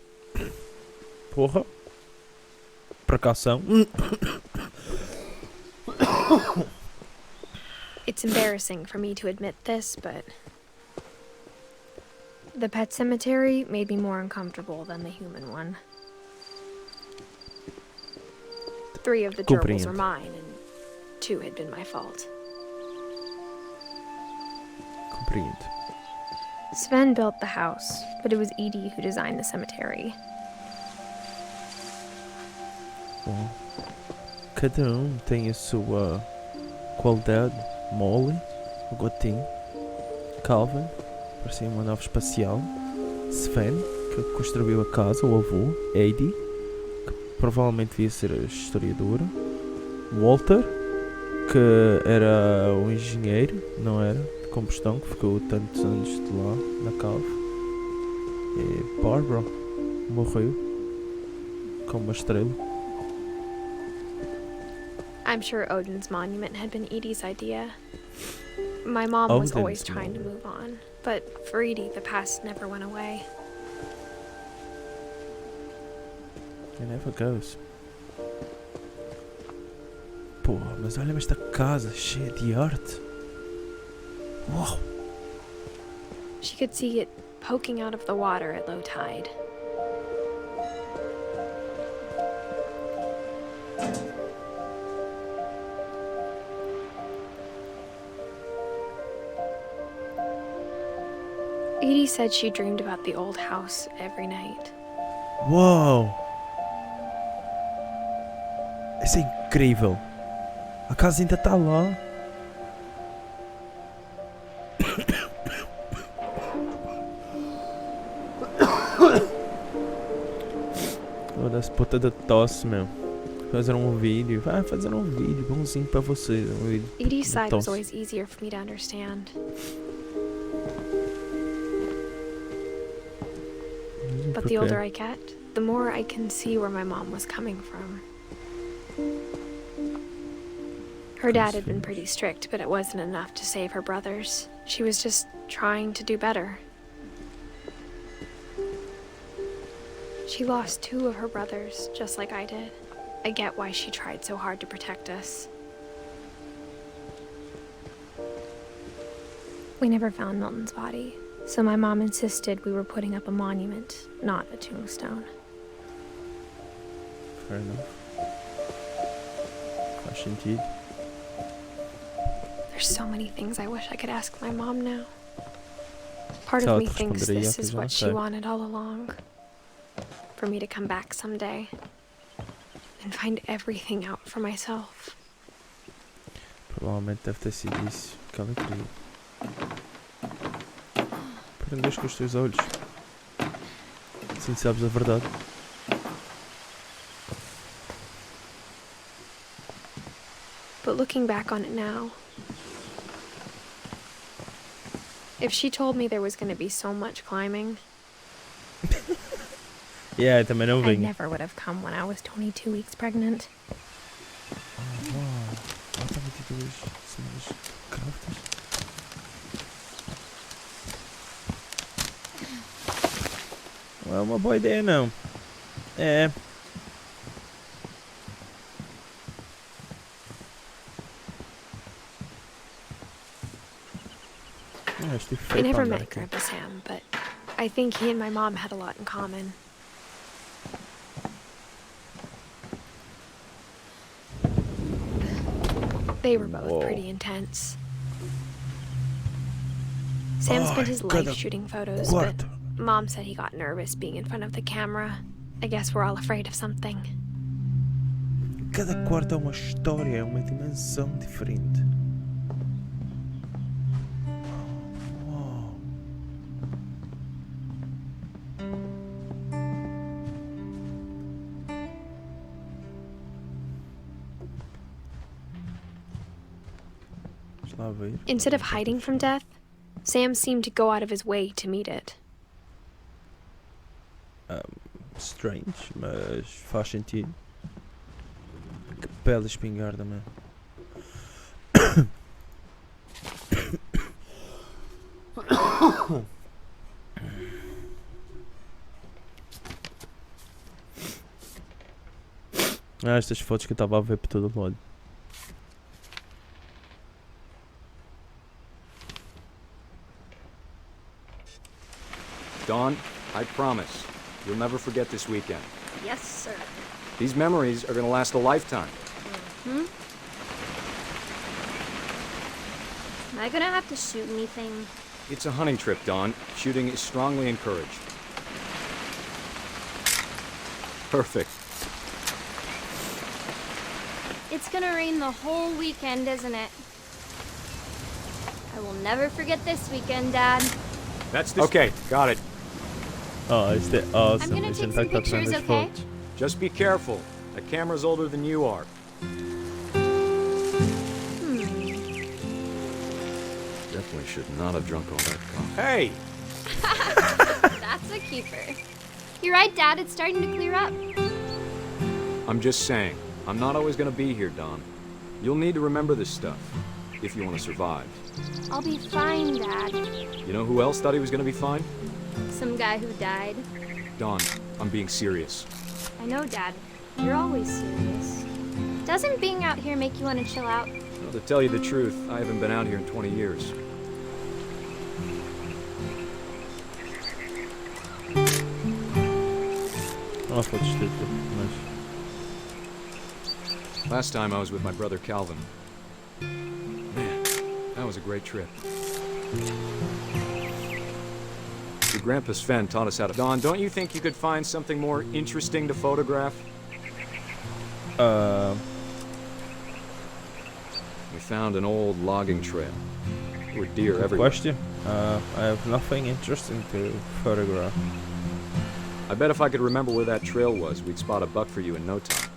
Porra. Precaução. It's embarrassing for me to admit this, but the pet cemetery made me more uncomfortable than the human one. 3 of the gerbils were mine, and 2 had been my fault. Compreendo. Sven built the house, but it was Edie who designed the cemetery. Bom, cada tem a sua qualidade. Molly, o gatinho. Calvin, parecia uma nave espacial. Sven, que construiu a casa, o avô. Edie, que provavelmente devia ser a historiadora. Walter, que era o engenheiro, não era? De combustão, que ficou tantos anos de lá, na cave. E Barbara, morreu como uma estrela. I'm sure Odin's monument had been Edie's idea. My mom was always trying to move on, but for Edie, the past never went away. It never goes. Pô, mas olha esta casa cheia de arte. Uau! She could see it poking out of the water at low tide. Edie said she dreamed about the old house every night. Uau! Isso é incrível! A casa ainda está lá. Foda-se, puta da tosse, meu. Fazer um vídeo. Vai fazer um vídeo bonzinho para vocês. Um vídeo Edie's de side was tosse. always easier for me to understand. But the older I get, the more I can see where my mom was coming from. Her dad had been pretty strict, but it wasn't enough to save her brothers. She was just trying to do better. She lost 2 of her brothers, just like I did. I get why she tried so hard to protect us. We never found Milton's body, so my mom insisted we were putting up a monument, not a tombstone. Fair enough. Faz sentido. There's so many things I wish I could ask my mom now. Part of me thinks this is what she wanted all along. For me to come back someday and find everything out for myself. Provavelmente deve ter sido isso que ela queria. Prendes com os teus olhos. Assim sabes a verdade. But looking back on it now, if she told me there was going to be so much climbing, Yeah, também não I vinha. never would have come when I was 22 weeks pregnant. Uau, ela está 22 semanas grávidas. Não é uma boa ideia, não. É. I never met Grandpa Sam, but I think he and my mom had a lot in common. They were both pretty intense. Sam spent his life shooting photos, but Mom said he got nervous being in front of the camera. I guess we're all afraid of something. Cada quarto é uma história, é uma dimensão diferente. Uau. Lá ver. Instead of hiding from death, Sam seemed to go out of his way to meet it. Strange, mas faz sentido. Que bela espingarda, mano. Estas fotos que eu estava a ver por todo lado. Dawn, I promise, you'll never forget this weekend. Yes, sir. These memories are gonna last a lifetime. Am I gonna have to shoot anything? It's a hunting trip, Dawn. Shooting is strongly encouraged. Perfect. It's gonna rain the whole weekend, isn't it? I will never forget this weekend, Dad. That's the... Okay, got it. Oh, isto é awesome. I'm gonna A gente take vai some capturando pictures, as okay? fotos. Just be careful. That camera's older than you are. Definitely should not have drunk all that coffee. Hey! That's a keeper. You're right, Dad. It's starting to clear up. I'm just saying, I'm not always gonna be here, Dawn. You'll need to remember this stuff, if you want to survive. I'll be fine, Dad. You know who else thought he was gonna be fine? Some guy who died. Dawn, I'm being serious. I know, Dad. You're always serious. Doesn't being out here make you want to chill out? Well, to tell you the truth, I haven't been out here in 20 years. Há fotos de tudo, mas... Last time I was with my brother Calvin. Man, that was a great trip. Your grandpa's Sven taught us how to... Dawn, don't you think you could find something more interesting to photograph? We found an old logging trail. There were deer everywhere. Question? I have nothing interesting to photograph. I bet if I could remember where that trail was, we'd spot a buck for you in no time.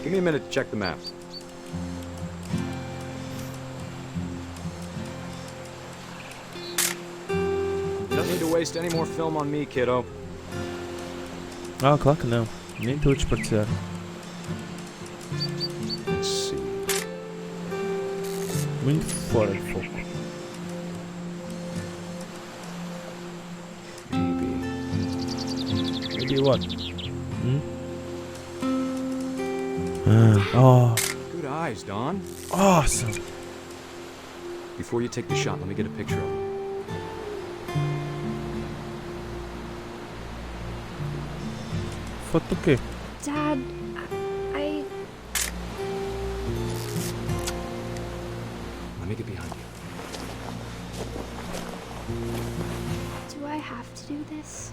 Give me a minute to check the map. You don't need to waste any more film on me, kiddo. Ah, claro que não. Nem estou a desperdiçar. Let's see. Muito fora de foco. Maybe what? Oh. Good eyes, Dawn. Awesome. Before you take the shot, let me get a picture of him. Foto do quê? Dad, I... Let me get behind you. Do I have to do this?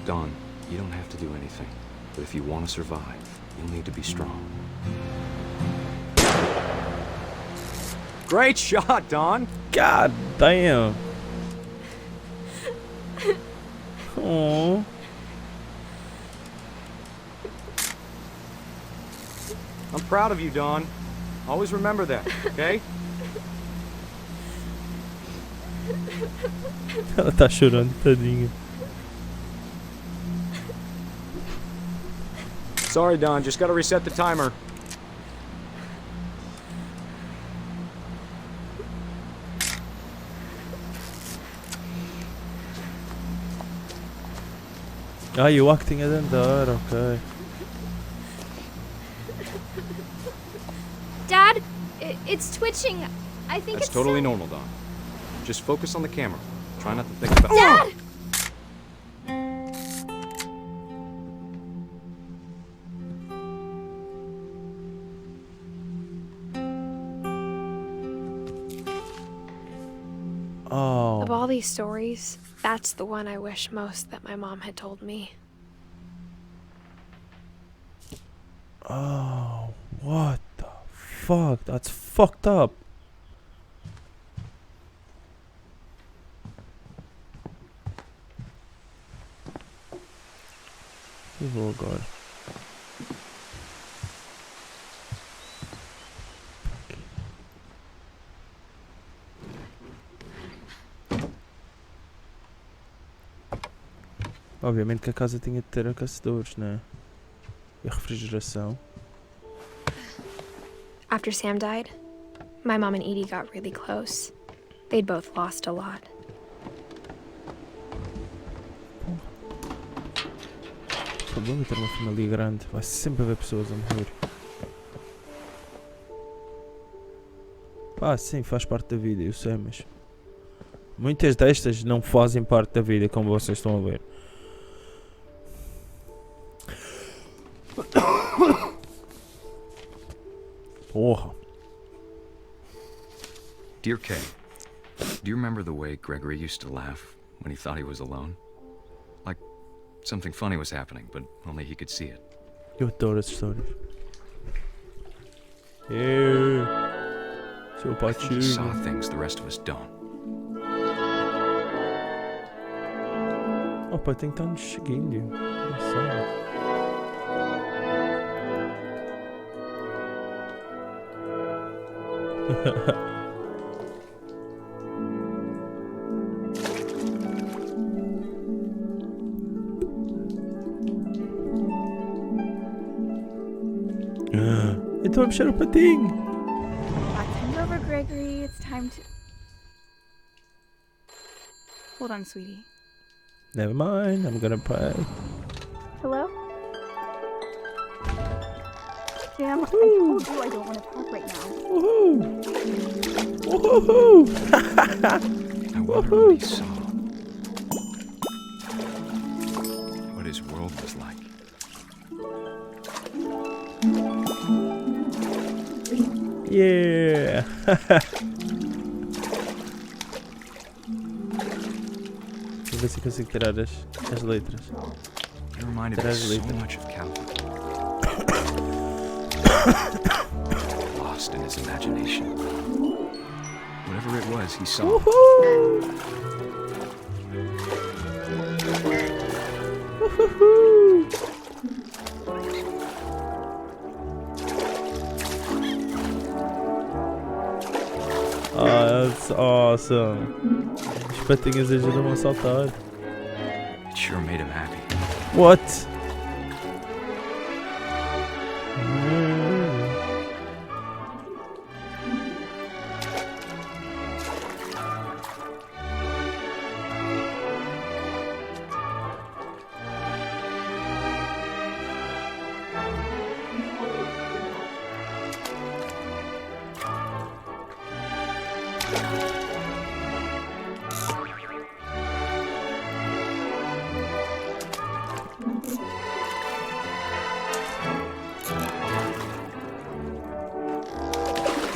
Dawn, you don't have to do anything. But if you want to survive, you'll need to be strong. Great shot, Dawn! God damn. Oh. I'm proud of you, Dawn. Always remember that, okay? Ela tá chorando, tadinha. Sorry, Dawn. Just gotta reset the timer. Ah, e o acting é de andar, ok. Dad, it's twitching. I think That's it's totally normal, Dawn. Just focus on the camera. Try not to think about... Dad! Oh. Of all these stories, that's the one I wish most that my mom had told me. Oh, what the fuck? That's fucked up. Oh god. Obviamente que a casa tinha de ter aquecedores, né? E a refrigeração. After Sam died, my mom and Edie got really close. They'd both lost a lot. O problema é ter uma família grande. Vai sempre haver pessoas a morrer. Ah, sim, faz parte da vida, eu sei, mas... muitas destas não fazem parte da vida, como vocês estão a ver. Porra. Dear Kay, do you remember the way Gregory used to laugh when he thought he was alone? Like something funny was happening, but only he could see it. Eu adoro essas histórias. Seu I think he saw patinho. things the rest of us don't. Opa, tem que estar nos seguindo. Não sei. Então vamos mexer o patinho. Hand over, Gregory. It's time to... Hold on, sweetie. Never mind, I'm gonna pay. Hello? Sam, I told you I don't want to talk right now. Woohoo! Woohoo! I wonder what he saw. What his world was like. Yeah! Vou ver se consigo tirar as letras. He reminded me so much of Calvin. Lost in his imagination. Whatever it was, he saw. Woohoo! Woohoo! Oh, that's awesome. Os patinhos ajudam a saltar. It sure made him happy. What?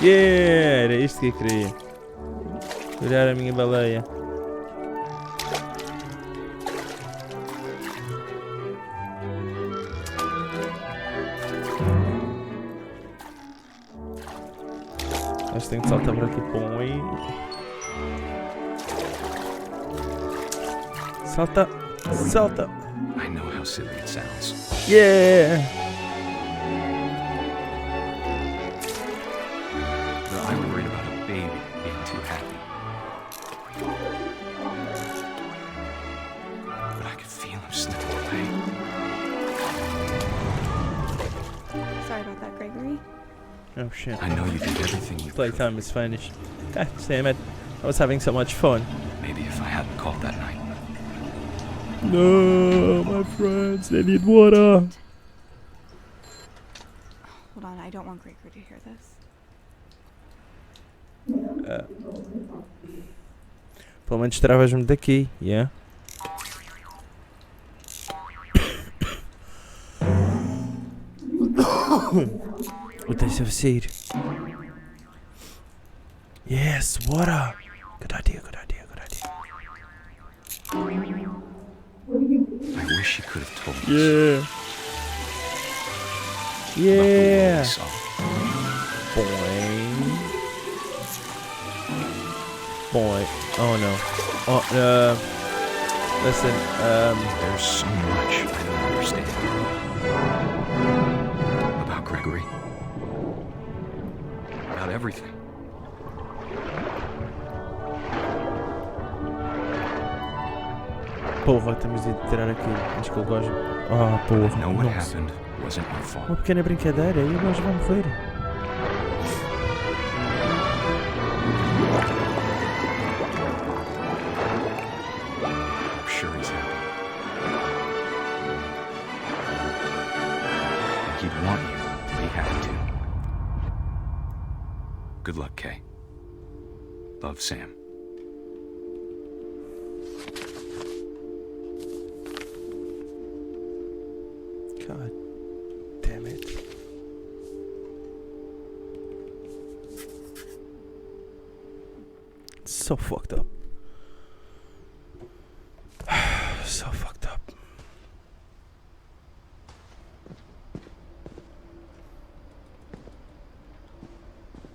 Yeah, era isto que eu queria. Virar a minha baleia. Acho que tenho que saltar para aqui. Põe. Salta! Salta! I know how silly it sounds. Yeah! But I worried about a baby being too happy. But I could feel him slipping away. Sorry about that, Gregory. Oh shit. I know you did everything you could. Playtime is finished. God damn it. I was having so much fun. Maybe if I hadn't called that night. No, my friends, they need water. Hold on, I don't want Gregory to hear this. Pelo menos travas-me daqui, yeah? O deixa sair. Yes, water. Good idea, good idea, good idea. I wish he could have told us. Yeah. Yeah. Boing. Boing. Oh no. Oh, listen, There's so much I don't understand. About Gregory. About everything. Porra, temos de tirar aquilo. Acho que ele gosta. Ah, porra. Know what Nossa. happened wasn't your fault. Uma pequena brincadeira e o gajo vai morrer. I'm sure he's happy. And he'd want you to be happy too. Good luck, Kay. Love, Sam. God damn it. It's so fucked up. So fucked up.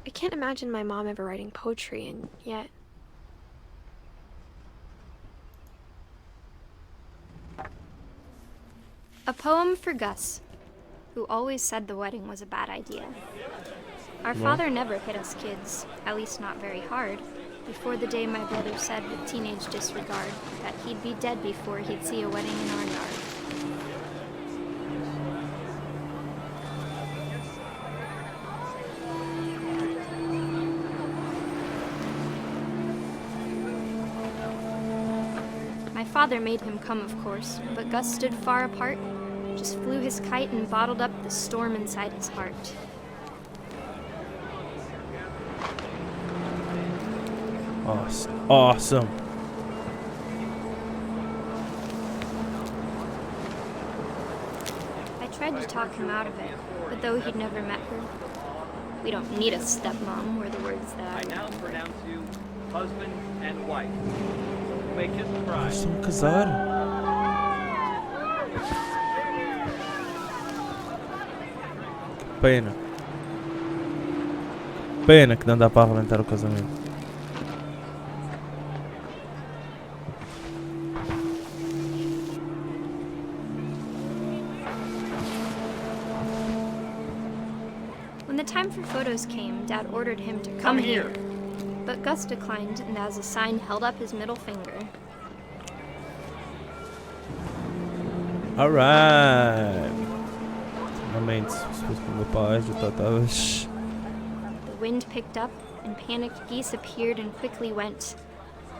I can't imagine my mom ever writing poetry, and yet... A poem for Gus, who always said the wedding was a bad idea. Our father never hit us kids, at least not very hard, before the day my brother said with teenage disregard that he'd be dead before he'd see a wedding in our yard. My father made him come, of course, but Gus stood far apart, just flew his kite and bottled up the storm inside his heart. Awesome. I tried to talk him out of it, but though he'd never met her, we don't need a stepmom were the words that I now pronounce you husband and wife. Make his bride. Estão a casar. Pena. Pena que não dá para arrebentar o casamento. When the time for photos came, Dad ordered him to come here. But Gus declined and as a sign held up his middle finger. Alright. Finalmente, se fosse com o meu pai, já estavas. The wind picked up and panicked geese appeared and quickly went.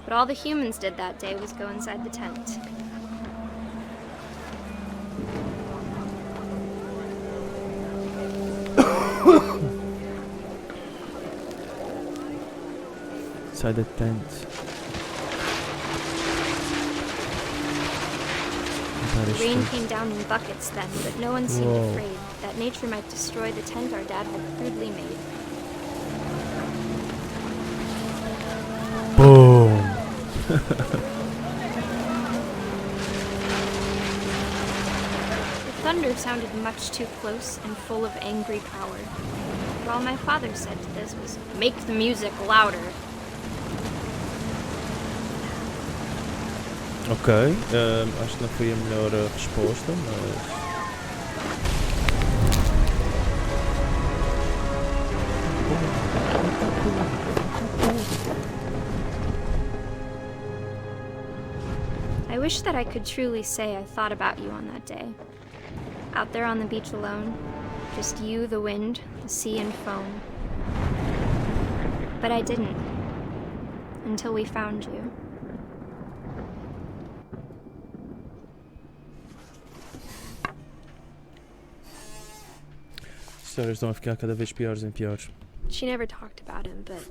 But all the humans did that day was go inside the tent. Inside the tent. The rain came down in buckets then, but no one seemed afraid that nature might destroy the tent our dad had crudely made. Boom! The thunder sounded much too close and full of angry power. But all my father said to this was, "Make the music louder." Ok, acho que não foi a melhor resposta, mas... I wish that I could truly say I thought about you on that day. Out there on the beach alone, just you, the wind, the sea and foam. But I didn't, until we found you. Histórias estão a ficar cada vez piores e piores. She never talked about him, but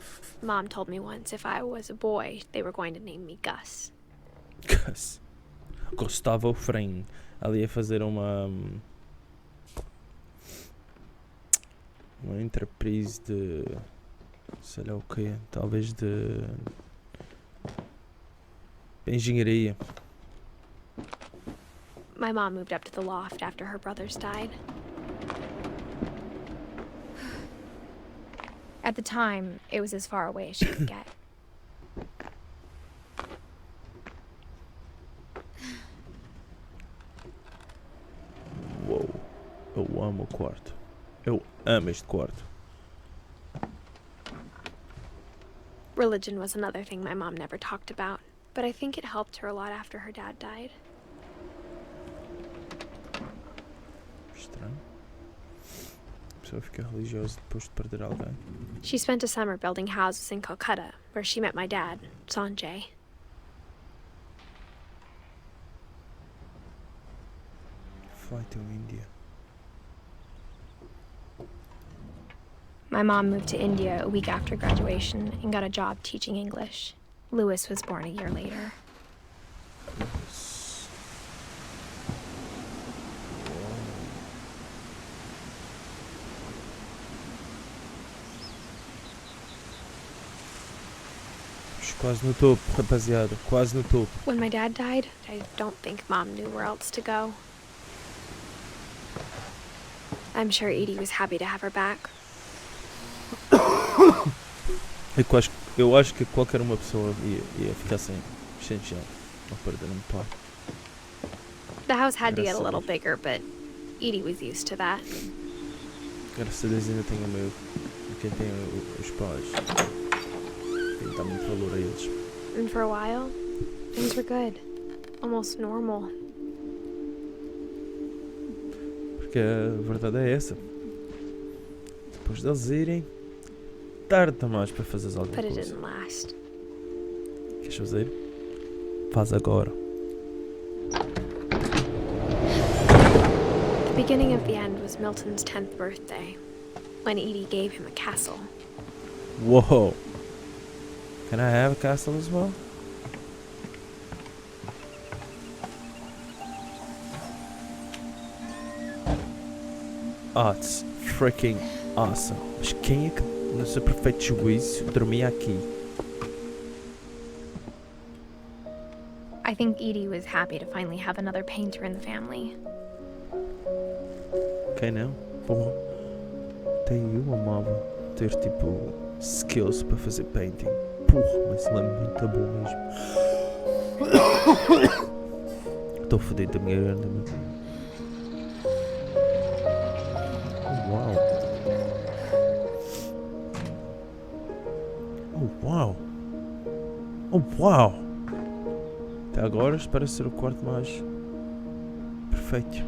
Mom told me once if I was a boy, they were going to name me Gus. Gus. Gustavo Fring. Ali a fazer uma entreprise de... sei lá o quê. Talvez de engenharia. My mom moved up to the loft after her brothers died. At the time, it was as far away as she could get. Uou. Eu amo o quarto. Eu amo este quarto. Religion was another thing my mom never talked about, but I think it helped her a lot after her dad died. Estranho. A pessoa fica religiosa depois de perder alguém. She spent a summer building houses in Calcutta, where she met my dad, Sanjay. Fly to India. My mom moved to India a week after graduation and got a job teaching English. Louis was born a year later. Quase no topo, rapaziada. Quase no topo. When my dad died, I don't think Mom knew where else to go. I'm sure Edie was happy to have her back. Eu acho que qualquer uma pessoa ia ficar sem chão. Não perder um pai. The house had to get a little bigger, but Edie was used to that. Graças a Deus ainda tenho o meu. Quem tem os pais. Tem que dar muito valor a eles. And for a while, things were good. Almost normal. Porque a verdade é essa. Depois deles irem, tarde demais para fazeres alguma But it coisa. didn't last. Queres fazer? Faz agora. The beginning of the end was Milton's 10th birthday, when Edie gave him a castle. Whoa! Can I have a castle as well? Oh, it's freaking awesome. Mas quem é que, no seu perfeito juízo, dormia aqui? I think Edie was happy to finally have another painter in the family. Quem não? Porra. Até eu amava ter tipo skills para fazer painting. Porra, mas ele é muito bom mesmo. Estou fodido da minha grande, mano. Uau! Oh, uau! Oh, uau! Até agora espera ser o quarto mais perfeito.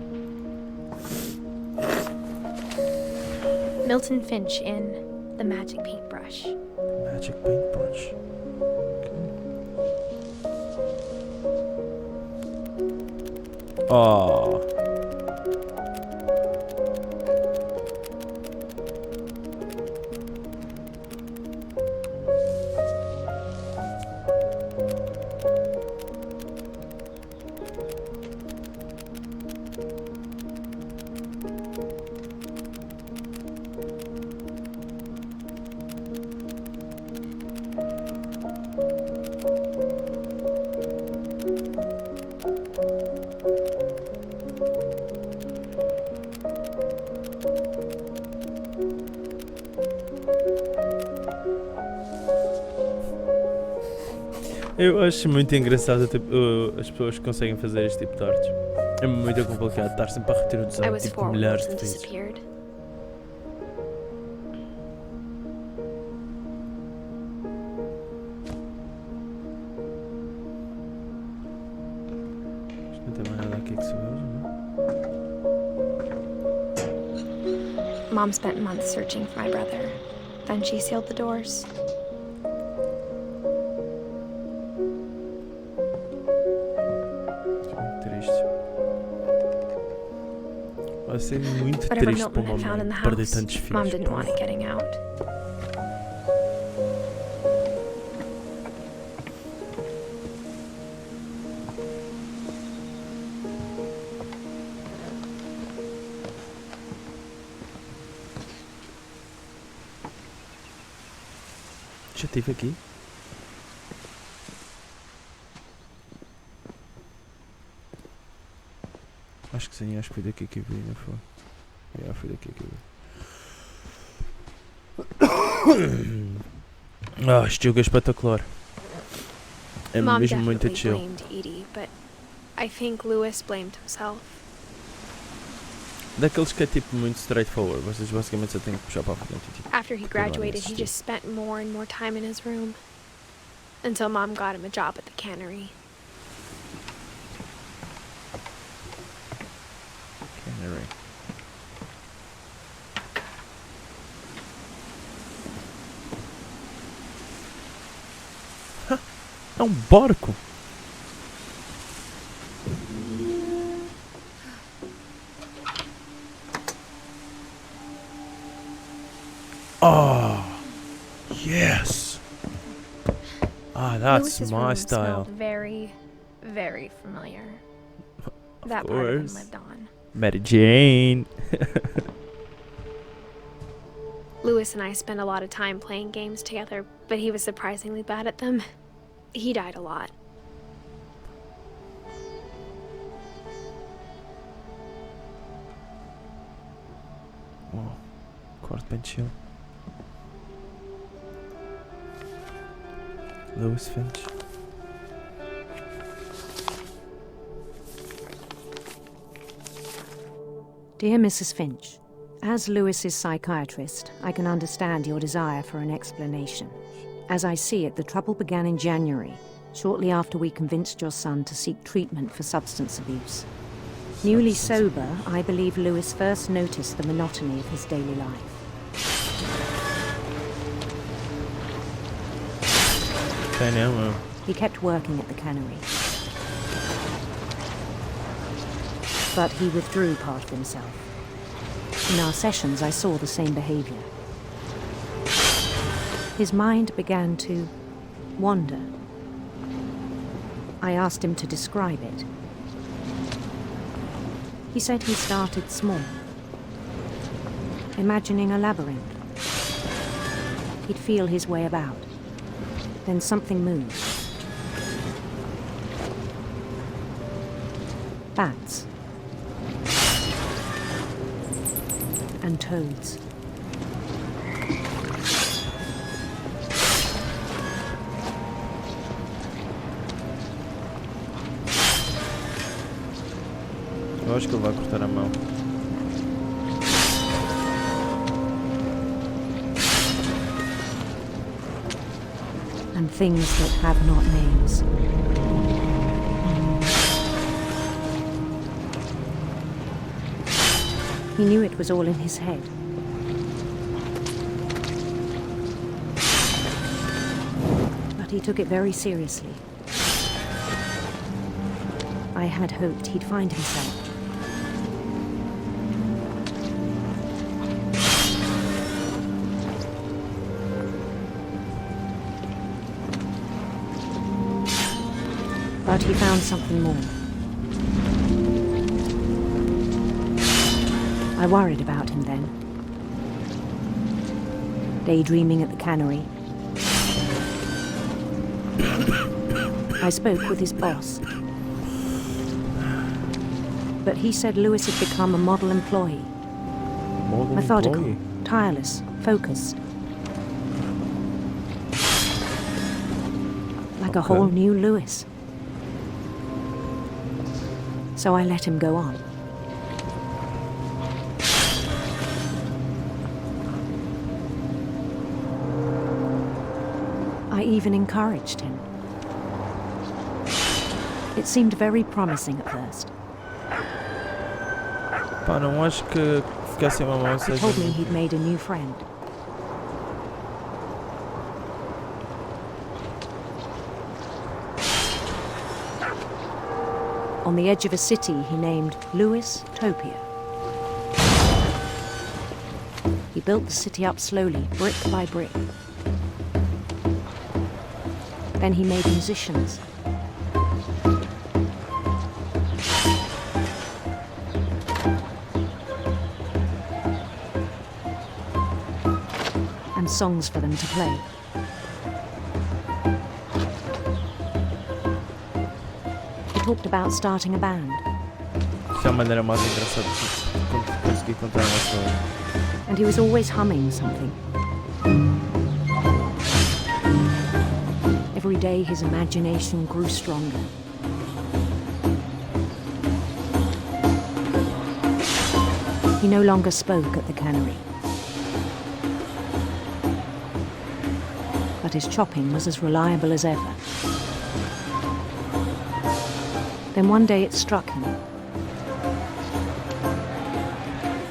Milton Finch in The Magic Paintbrush. Magic paintbrush. Okay. Oh. Eu acho muito engraçado tipo, as pessoas que conseguem fazer este tipo de artes. É muito complicado estar sempre a repetir o desenho tipo milhares de vezes. Não tem mais nada aqui que se veja, não? Mom spent months searching for my brother. Then she sealed the doors. Vai ser muito Whatever triste para Milton uma had found in the mãe perder house, tantos filhos. Mom didn't want it getting out. Já estive aqui? Acho que sim, acho que foi daqui que eu vi, não foi? Foi daqui que eu vi. Ah, este jogo é espetacular. É Mom mesmo muito definitely chill. blamed Edie, but I think Louis blamed himself. Daqueles que é tipo muito straightforward, vocês basicamente só têm que puxar para a frente e tipo. After he graduated, he just spent more and more time in his room. until Mom got him a job at the cannery. Cannery. É um barco. Oh, yes. Ah, that's Lewis's my room style. smelled very, very familiar. That part of course. him lived on. Mary Jane. Lewis and I spent a lot of time playing games together, but he was surprisingly bad at them. He died a lot. Oh, quarto bem chill. Lewis Finch. Dear Mrs. Finch, as Lewis's psychiatrist, I can understand your desire for an explanation. As I see it, the trouble began in January, shortly after we convinced your son to seek treatment for substance abuse. Newly sober, I believe Lewis first noticed the monotony of his daily life. He kept working at the cannery. But he withdrew part of himself. In our sessions, I saw the same behavior. His mind began to wander. I asked him to describe it. He said he started small, imagining a labyrinth. He'd feel his way about. Then something moved. Bats. And toads. Eu acho que ele vai cortar a mão. And things that have not names. He knew it was all in his head. But he took it very seriously. I had hoped he'd find himself. But he found something more. I worried about him then. Daydreaming at the cannery. I spoke with his boss. But he said Lewis had become a model employee. Methodical, tireless, focused. Like a whole new Lewis. So I let him go on. I even encouraged him. It seemed very promising at first. Pá, não acho que ficar sem uma mão He seja... told me he'd made a new friend. On the edge of a city he named Lewis Topia. He built the city up slowly, brick by brick. Then he made musicians. And songs for them to play. He talked about starting a band. Isso é a maneira mais engraçada de conseguir contar uma história. And he was always humming something. Every day his imagination grew stronger. He no longer spoke at the cannery. But but his chopping was as reliable as ever. Then one day it struck him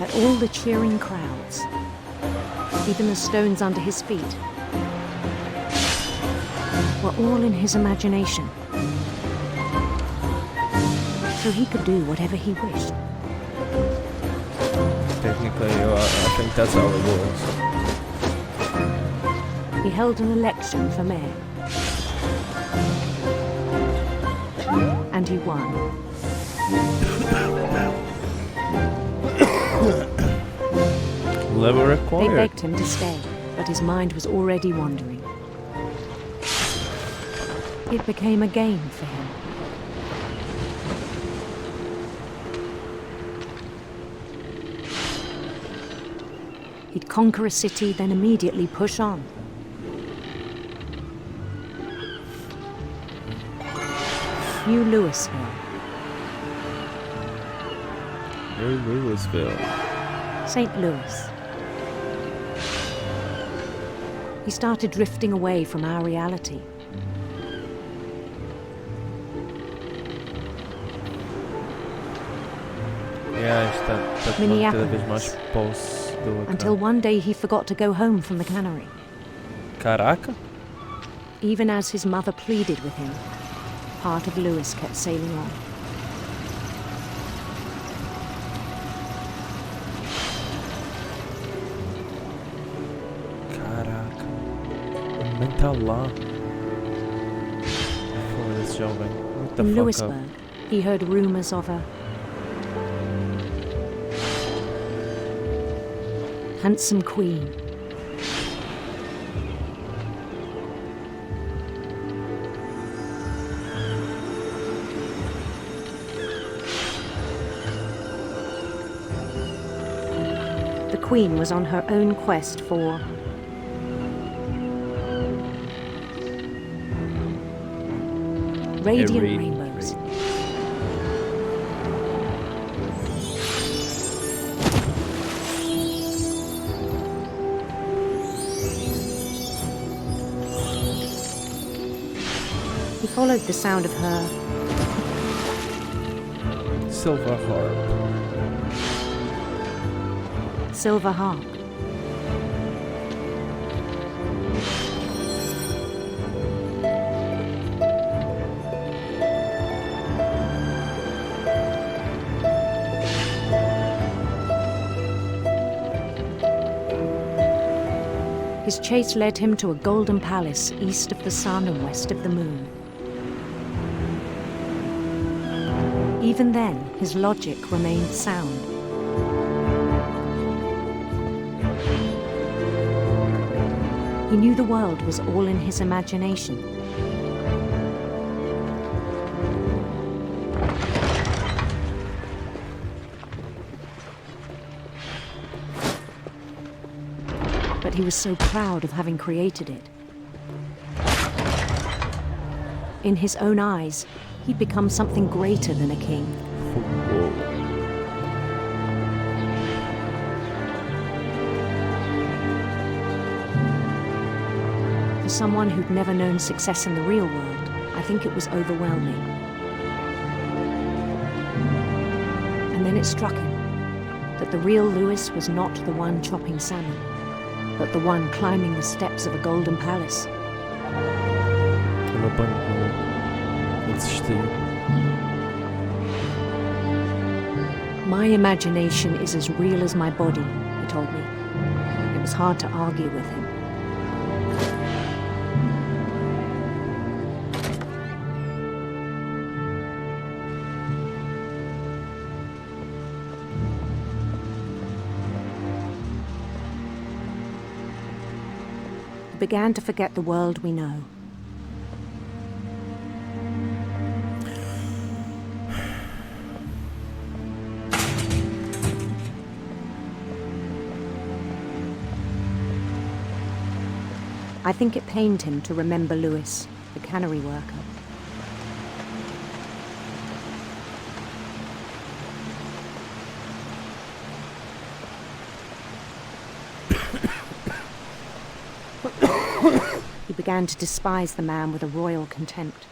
that all the cheering crowds, even the stones under his feet, were all in his imagination. So he could do whatever he wished. Technically, I think that's how it was. He held an election for mayor. And he won. Level required. They begged him to stay, but his mind was already wandering. It became a game for him. He'd conquer a city, then immediately push on. New Louisville. New Louisville. St. Louis. He started drifting away from our reality. Yeah, está Minneapolis. cada vez mais posso do Until one day he forgot to go home from the cannery. Caraca. Even as his mother pleaded with him, part of Louis kept sailing on. Caraca. Nem tá lá. Foda-se, jovem. What the In fuck Louisburg, up? he heard rumors of a handsome queen. The queen was on her own quest for radiant rainbows. He followed the sound of her Silver harp. silver harp. His chase led him to a golden palace east of the sun and west of the moon. Even then, his logic remained sound. He knew the world was all in his imagination. But he was so proud of having created it. In his own eyes, he'd become something greater than a king. For someone who'd never known success in the real world, I think it was overwhelming. And then it struck him that the real Louis was not the one chopping salmon, but the one climbing the steps of a golden palace. My imagination is as real as my body, he told me. It was hard to argue with him. He began to forget the world we know. I think it pained him to remember Louis, the cannery worker. He began to despise the man with a royal contempt.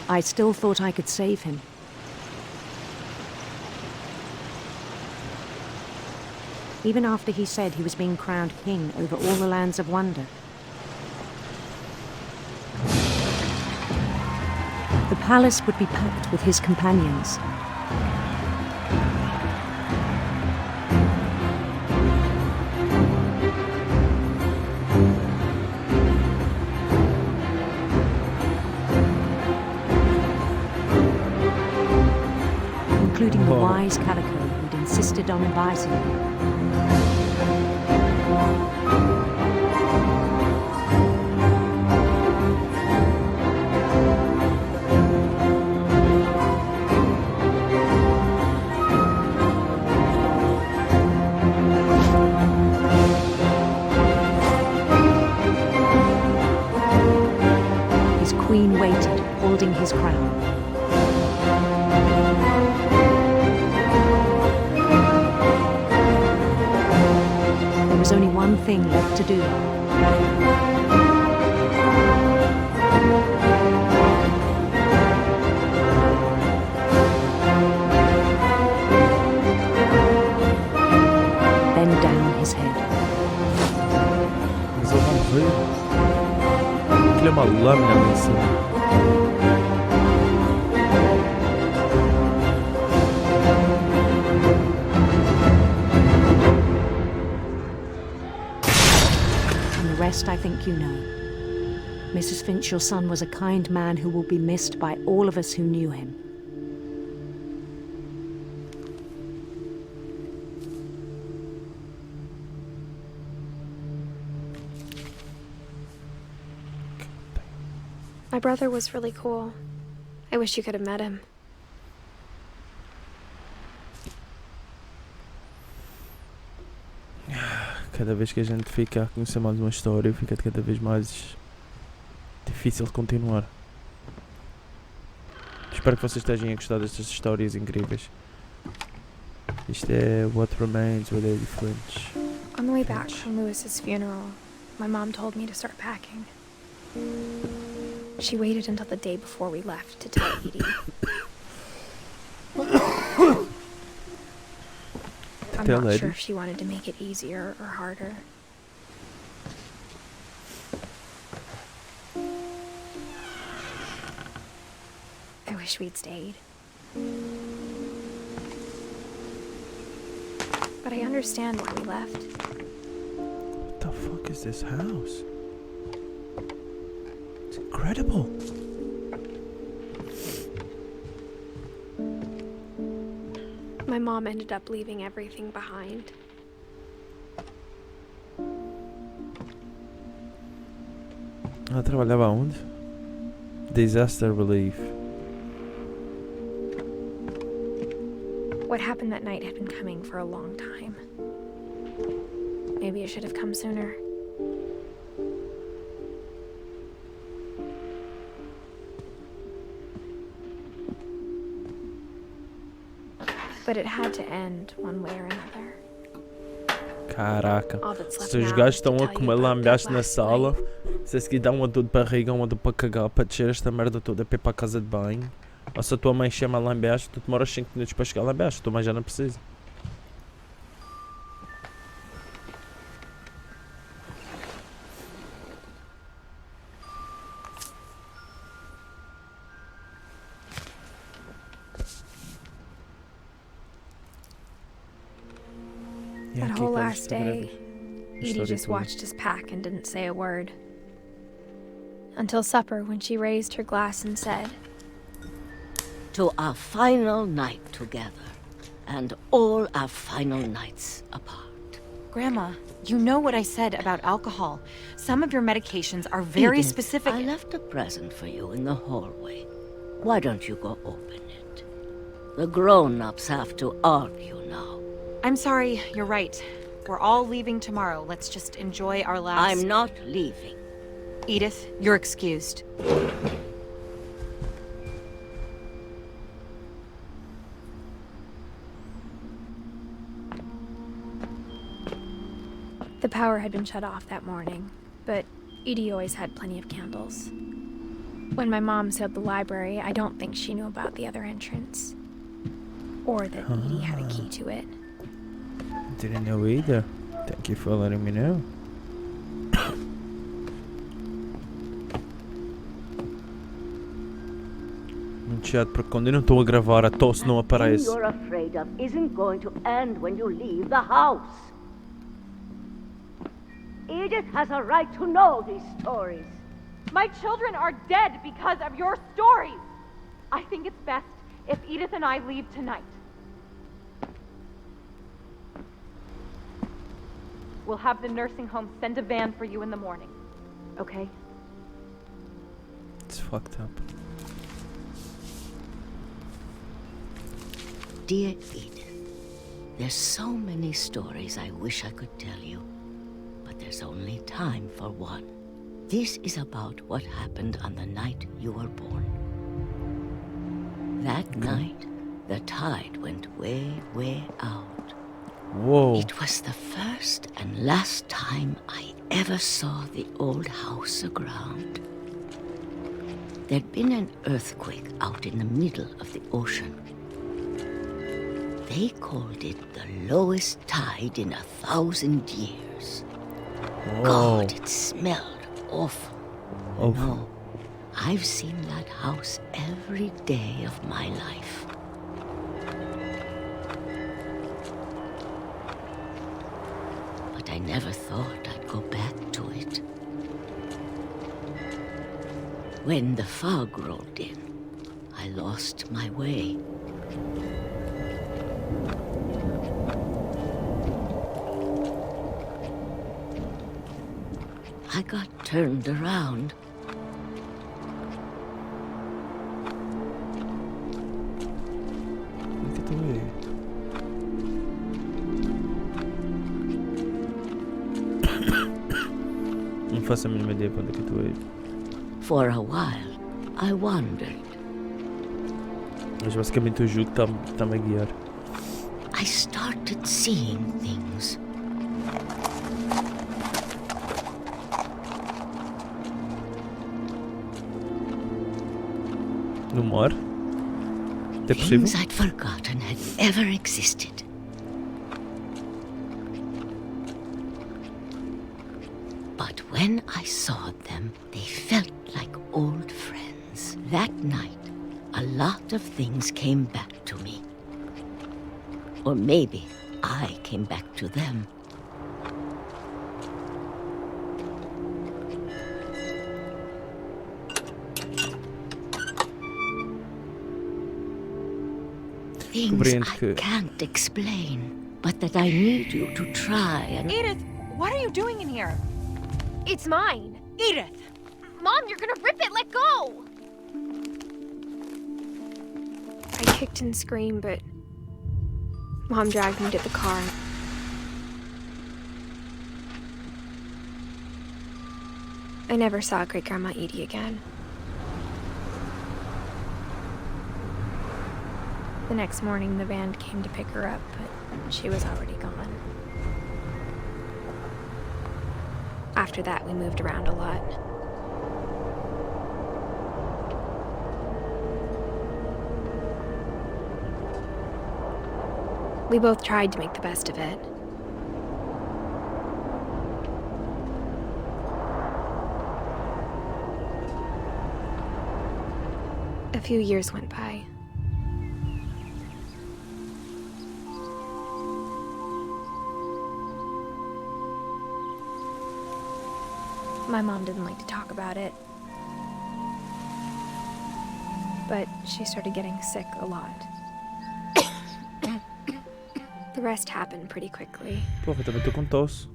I still thought I could save him. Even after he said he was being crowned king over all the lands of wonder. The palace would be packed with his companions. Including the wise Calico who'd insisted on advising me. His queen waited, holding his crown. There was only one thing left to do. Bend down his head. Mas ele não morreu. Aquilo é uma lâmina ali em cima. Rest I think you know. Mrs. Finch, your son was a kind man who will be missed by all of us who knew him. My brother was really cool. I wish you could have met him. Cada vez que a gente fica a conhecer mais uma história, fica cada vez mais difícil de continuar. Espero que vocês tenham gostado destas histórias incríveis. Isto é What Remains with Edith Finch. On the way back from Lewis's funeral, my mom told me to start packing. She waited until the day before we left to tell Edie. I'm not sure if she wanted to make it easier or harder. I wish we'd stayed. But I understand why we left. What the fuck is this house? It's incredible. My mom ended up leaving everything behind. Ela trabalhava onde? Disaster relief. What happened that night had been coming for a long time. Maybe it should have come sooner. But it had to end one way or another. Caraca, se os gajos estão a comer lambaste na sala, se esse aqui dá uma dor de barriga, uma dor para cagar, para descer esta merda toda para ir para a casa de banho, ou se a tua mãe chama lambaste, tu demoras 5 minutos para chegar a lambaste, a tua mãe já não precisa. That whole last day, Edie just watched us pack and didn't say a word. Until supper, when she raised her glass and said, "To our final night together, and all our final nights apart." Grandma, you know what I said about alcohol. Some of your medications are very Edith, specific. I left a present for you in the hallway. Why don't you go open it? The grown-ups have to argue now. I'm sorry, you're right. We're all leaving tomorrow. Let's just enjoy our last... I'm not leaving. Edith, you're excused. The power had been shut off that morning, but Edie always had plenty of candles. When my mom sealed the library, I don't think she knew about the other entrance. Or that Edie had a key to it. Didn't know either. Thank you for letting me know. Quando eu não estou a gravar, a tosse não aparece. You're afraid of isn't going to end when you leave the house. Edith has a right to know these stories. My children are dead because of your stories. I think it's best if Edith and I leave tonight. We'll have the nursing home send a van for you in the morning, okay? It's fucked up. Dear Edith, there's so many stories I wish I could tell you, but there's only time for one. This is about what happened on the night you were born. That night, the tide went way, way out. Whoa. It was the first and last time I ever saw the old house aground. There'd been an earthquake out in the middle of the ocean. They called it the lowest tide in 1,000 years. Whoa. God, it smelled awful. Awful. No, I've seen that house every day of my life. But I never thought I'd go back to it. When the fog rolled in, I lost my way. I got turned around. Onde que eu tô aí? Não faço a mínima ideia pra onde que eu tô aí. For a while, I wondered. Mas basicamente o jogo tá-me a guiar. I started seeing things. No mar? É possível? Things I'd forgotten had ever existed. But when I saw them, they felt like old friends. That night, a lot of things came back to me. Or maybe I came back to them. Things I can't explain, but that I need you to try and... Edith, what are you doing in here? It's mine. Edith! Mom, you're gonna rip it! Let go! I kicked and screamed, but Mom dragged me to the car. I never saw Great-Grandma Edie again. The next morning, the van came to pick her up, but she was already gone. After that, we moved around a lot. We both tried to make the best of it. A few years went by. My mom didn't like to talk about it, but she started getting sick a lot. The rest happened pretty quickly. Porra, eu também tô com tosse.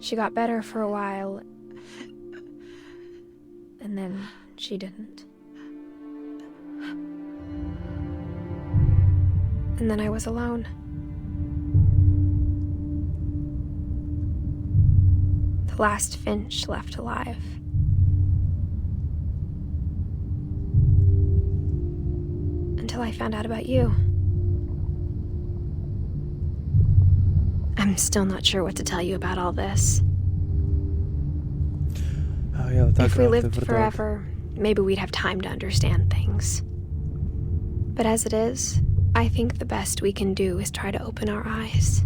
She got better for a while, and then she didn't. And then I was alone. The last Finch left alive. Until I found out about you. I'm still not sure what to tell you about all this. If we lived forever, maybe we'd have time to understand things. But as it is, I think the best we can do is try to open our eyes.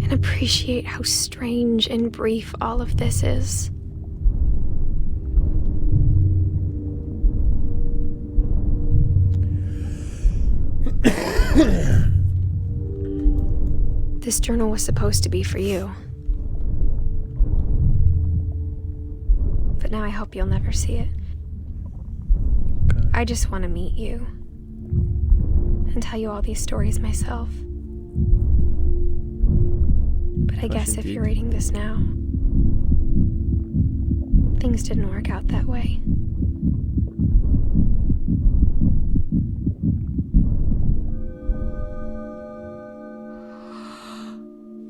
And appreciate how strange and brief all of this is. This journal was supposed to be for you. But now I hope you'll never see it. I just want to meet you. And tell you all these stories myself. But I guess if you're reading this now, things didn't work out that way.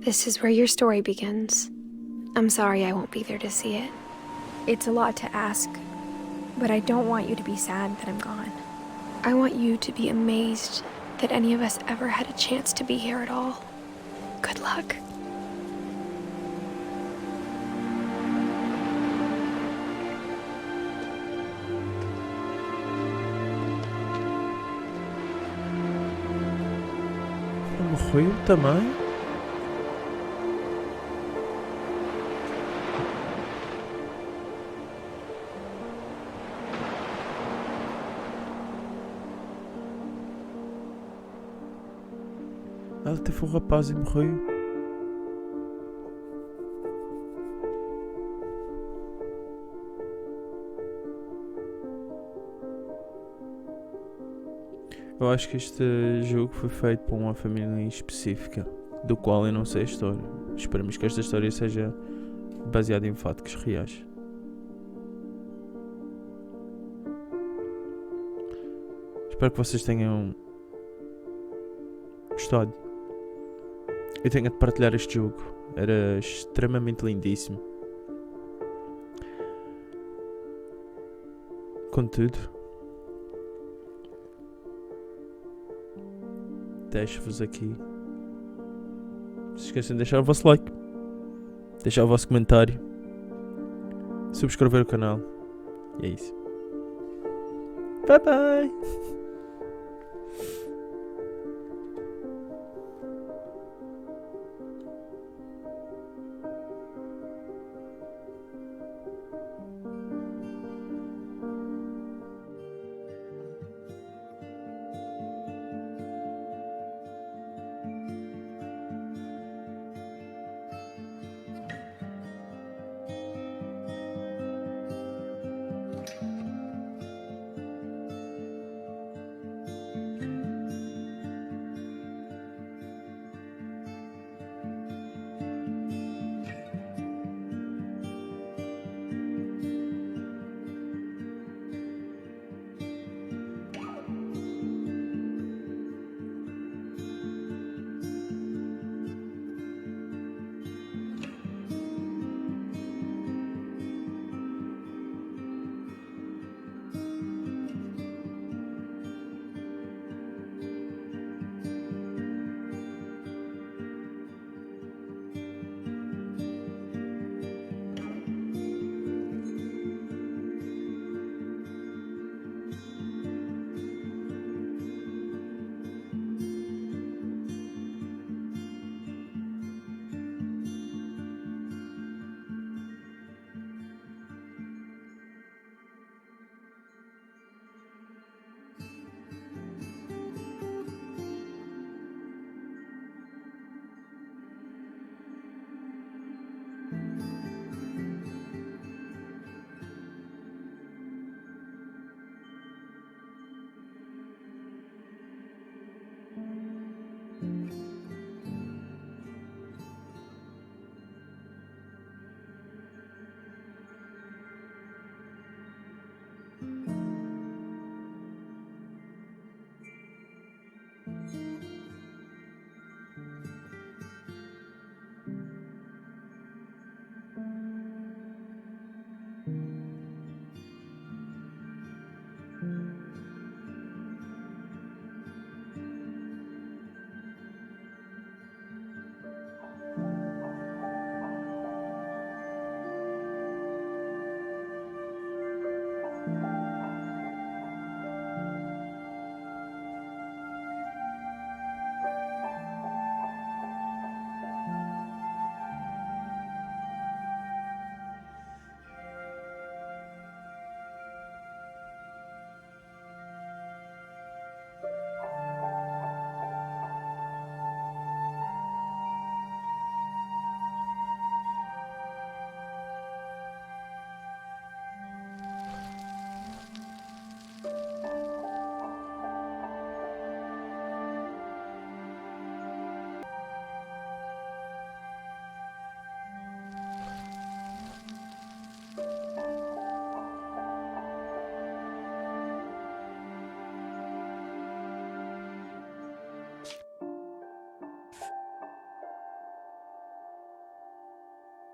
This is where your story begins. I'm sorry I won't be there to see it. It's a lot to ask, but I don't want you to be sad that I'm gone. I want you to be amazed that any of us ever had a chance to be here at all. Good luck. Morreu também? Ela teve um rapaz e morreu. Eu acho que este jogo foi feito por uma família específica, do qual eu não sei a história. Esperamos que esta história seja baseada em fatos reais. Espero que vocês tenham gostado. Eu tenho de partilhar este jogo. Era extremamente lindíssimo. Contudo, deixo-vos aqui. Não se esqueçam de deixar o vosso like, deixar o vosso comentário, subscrever o canal. E é isso. Bye bye!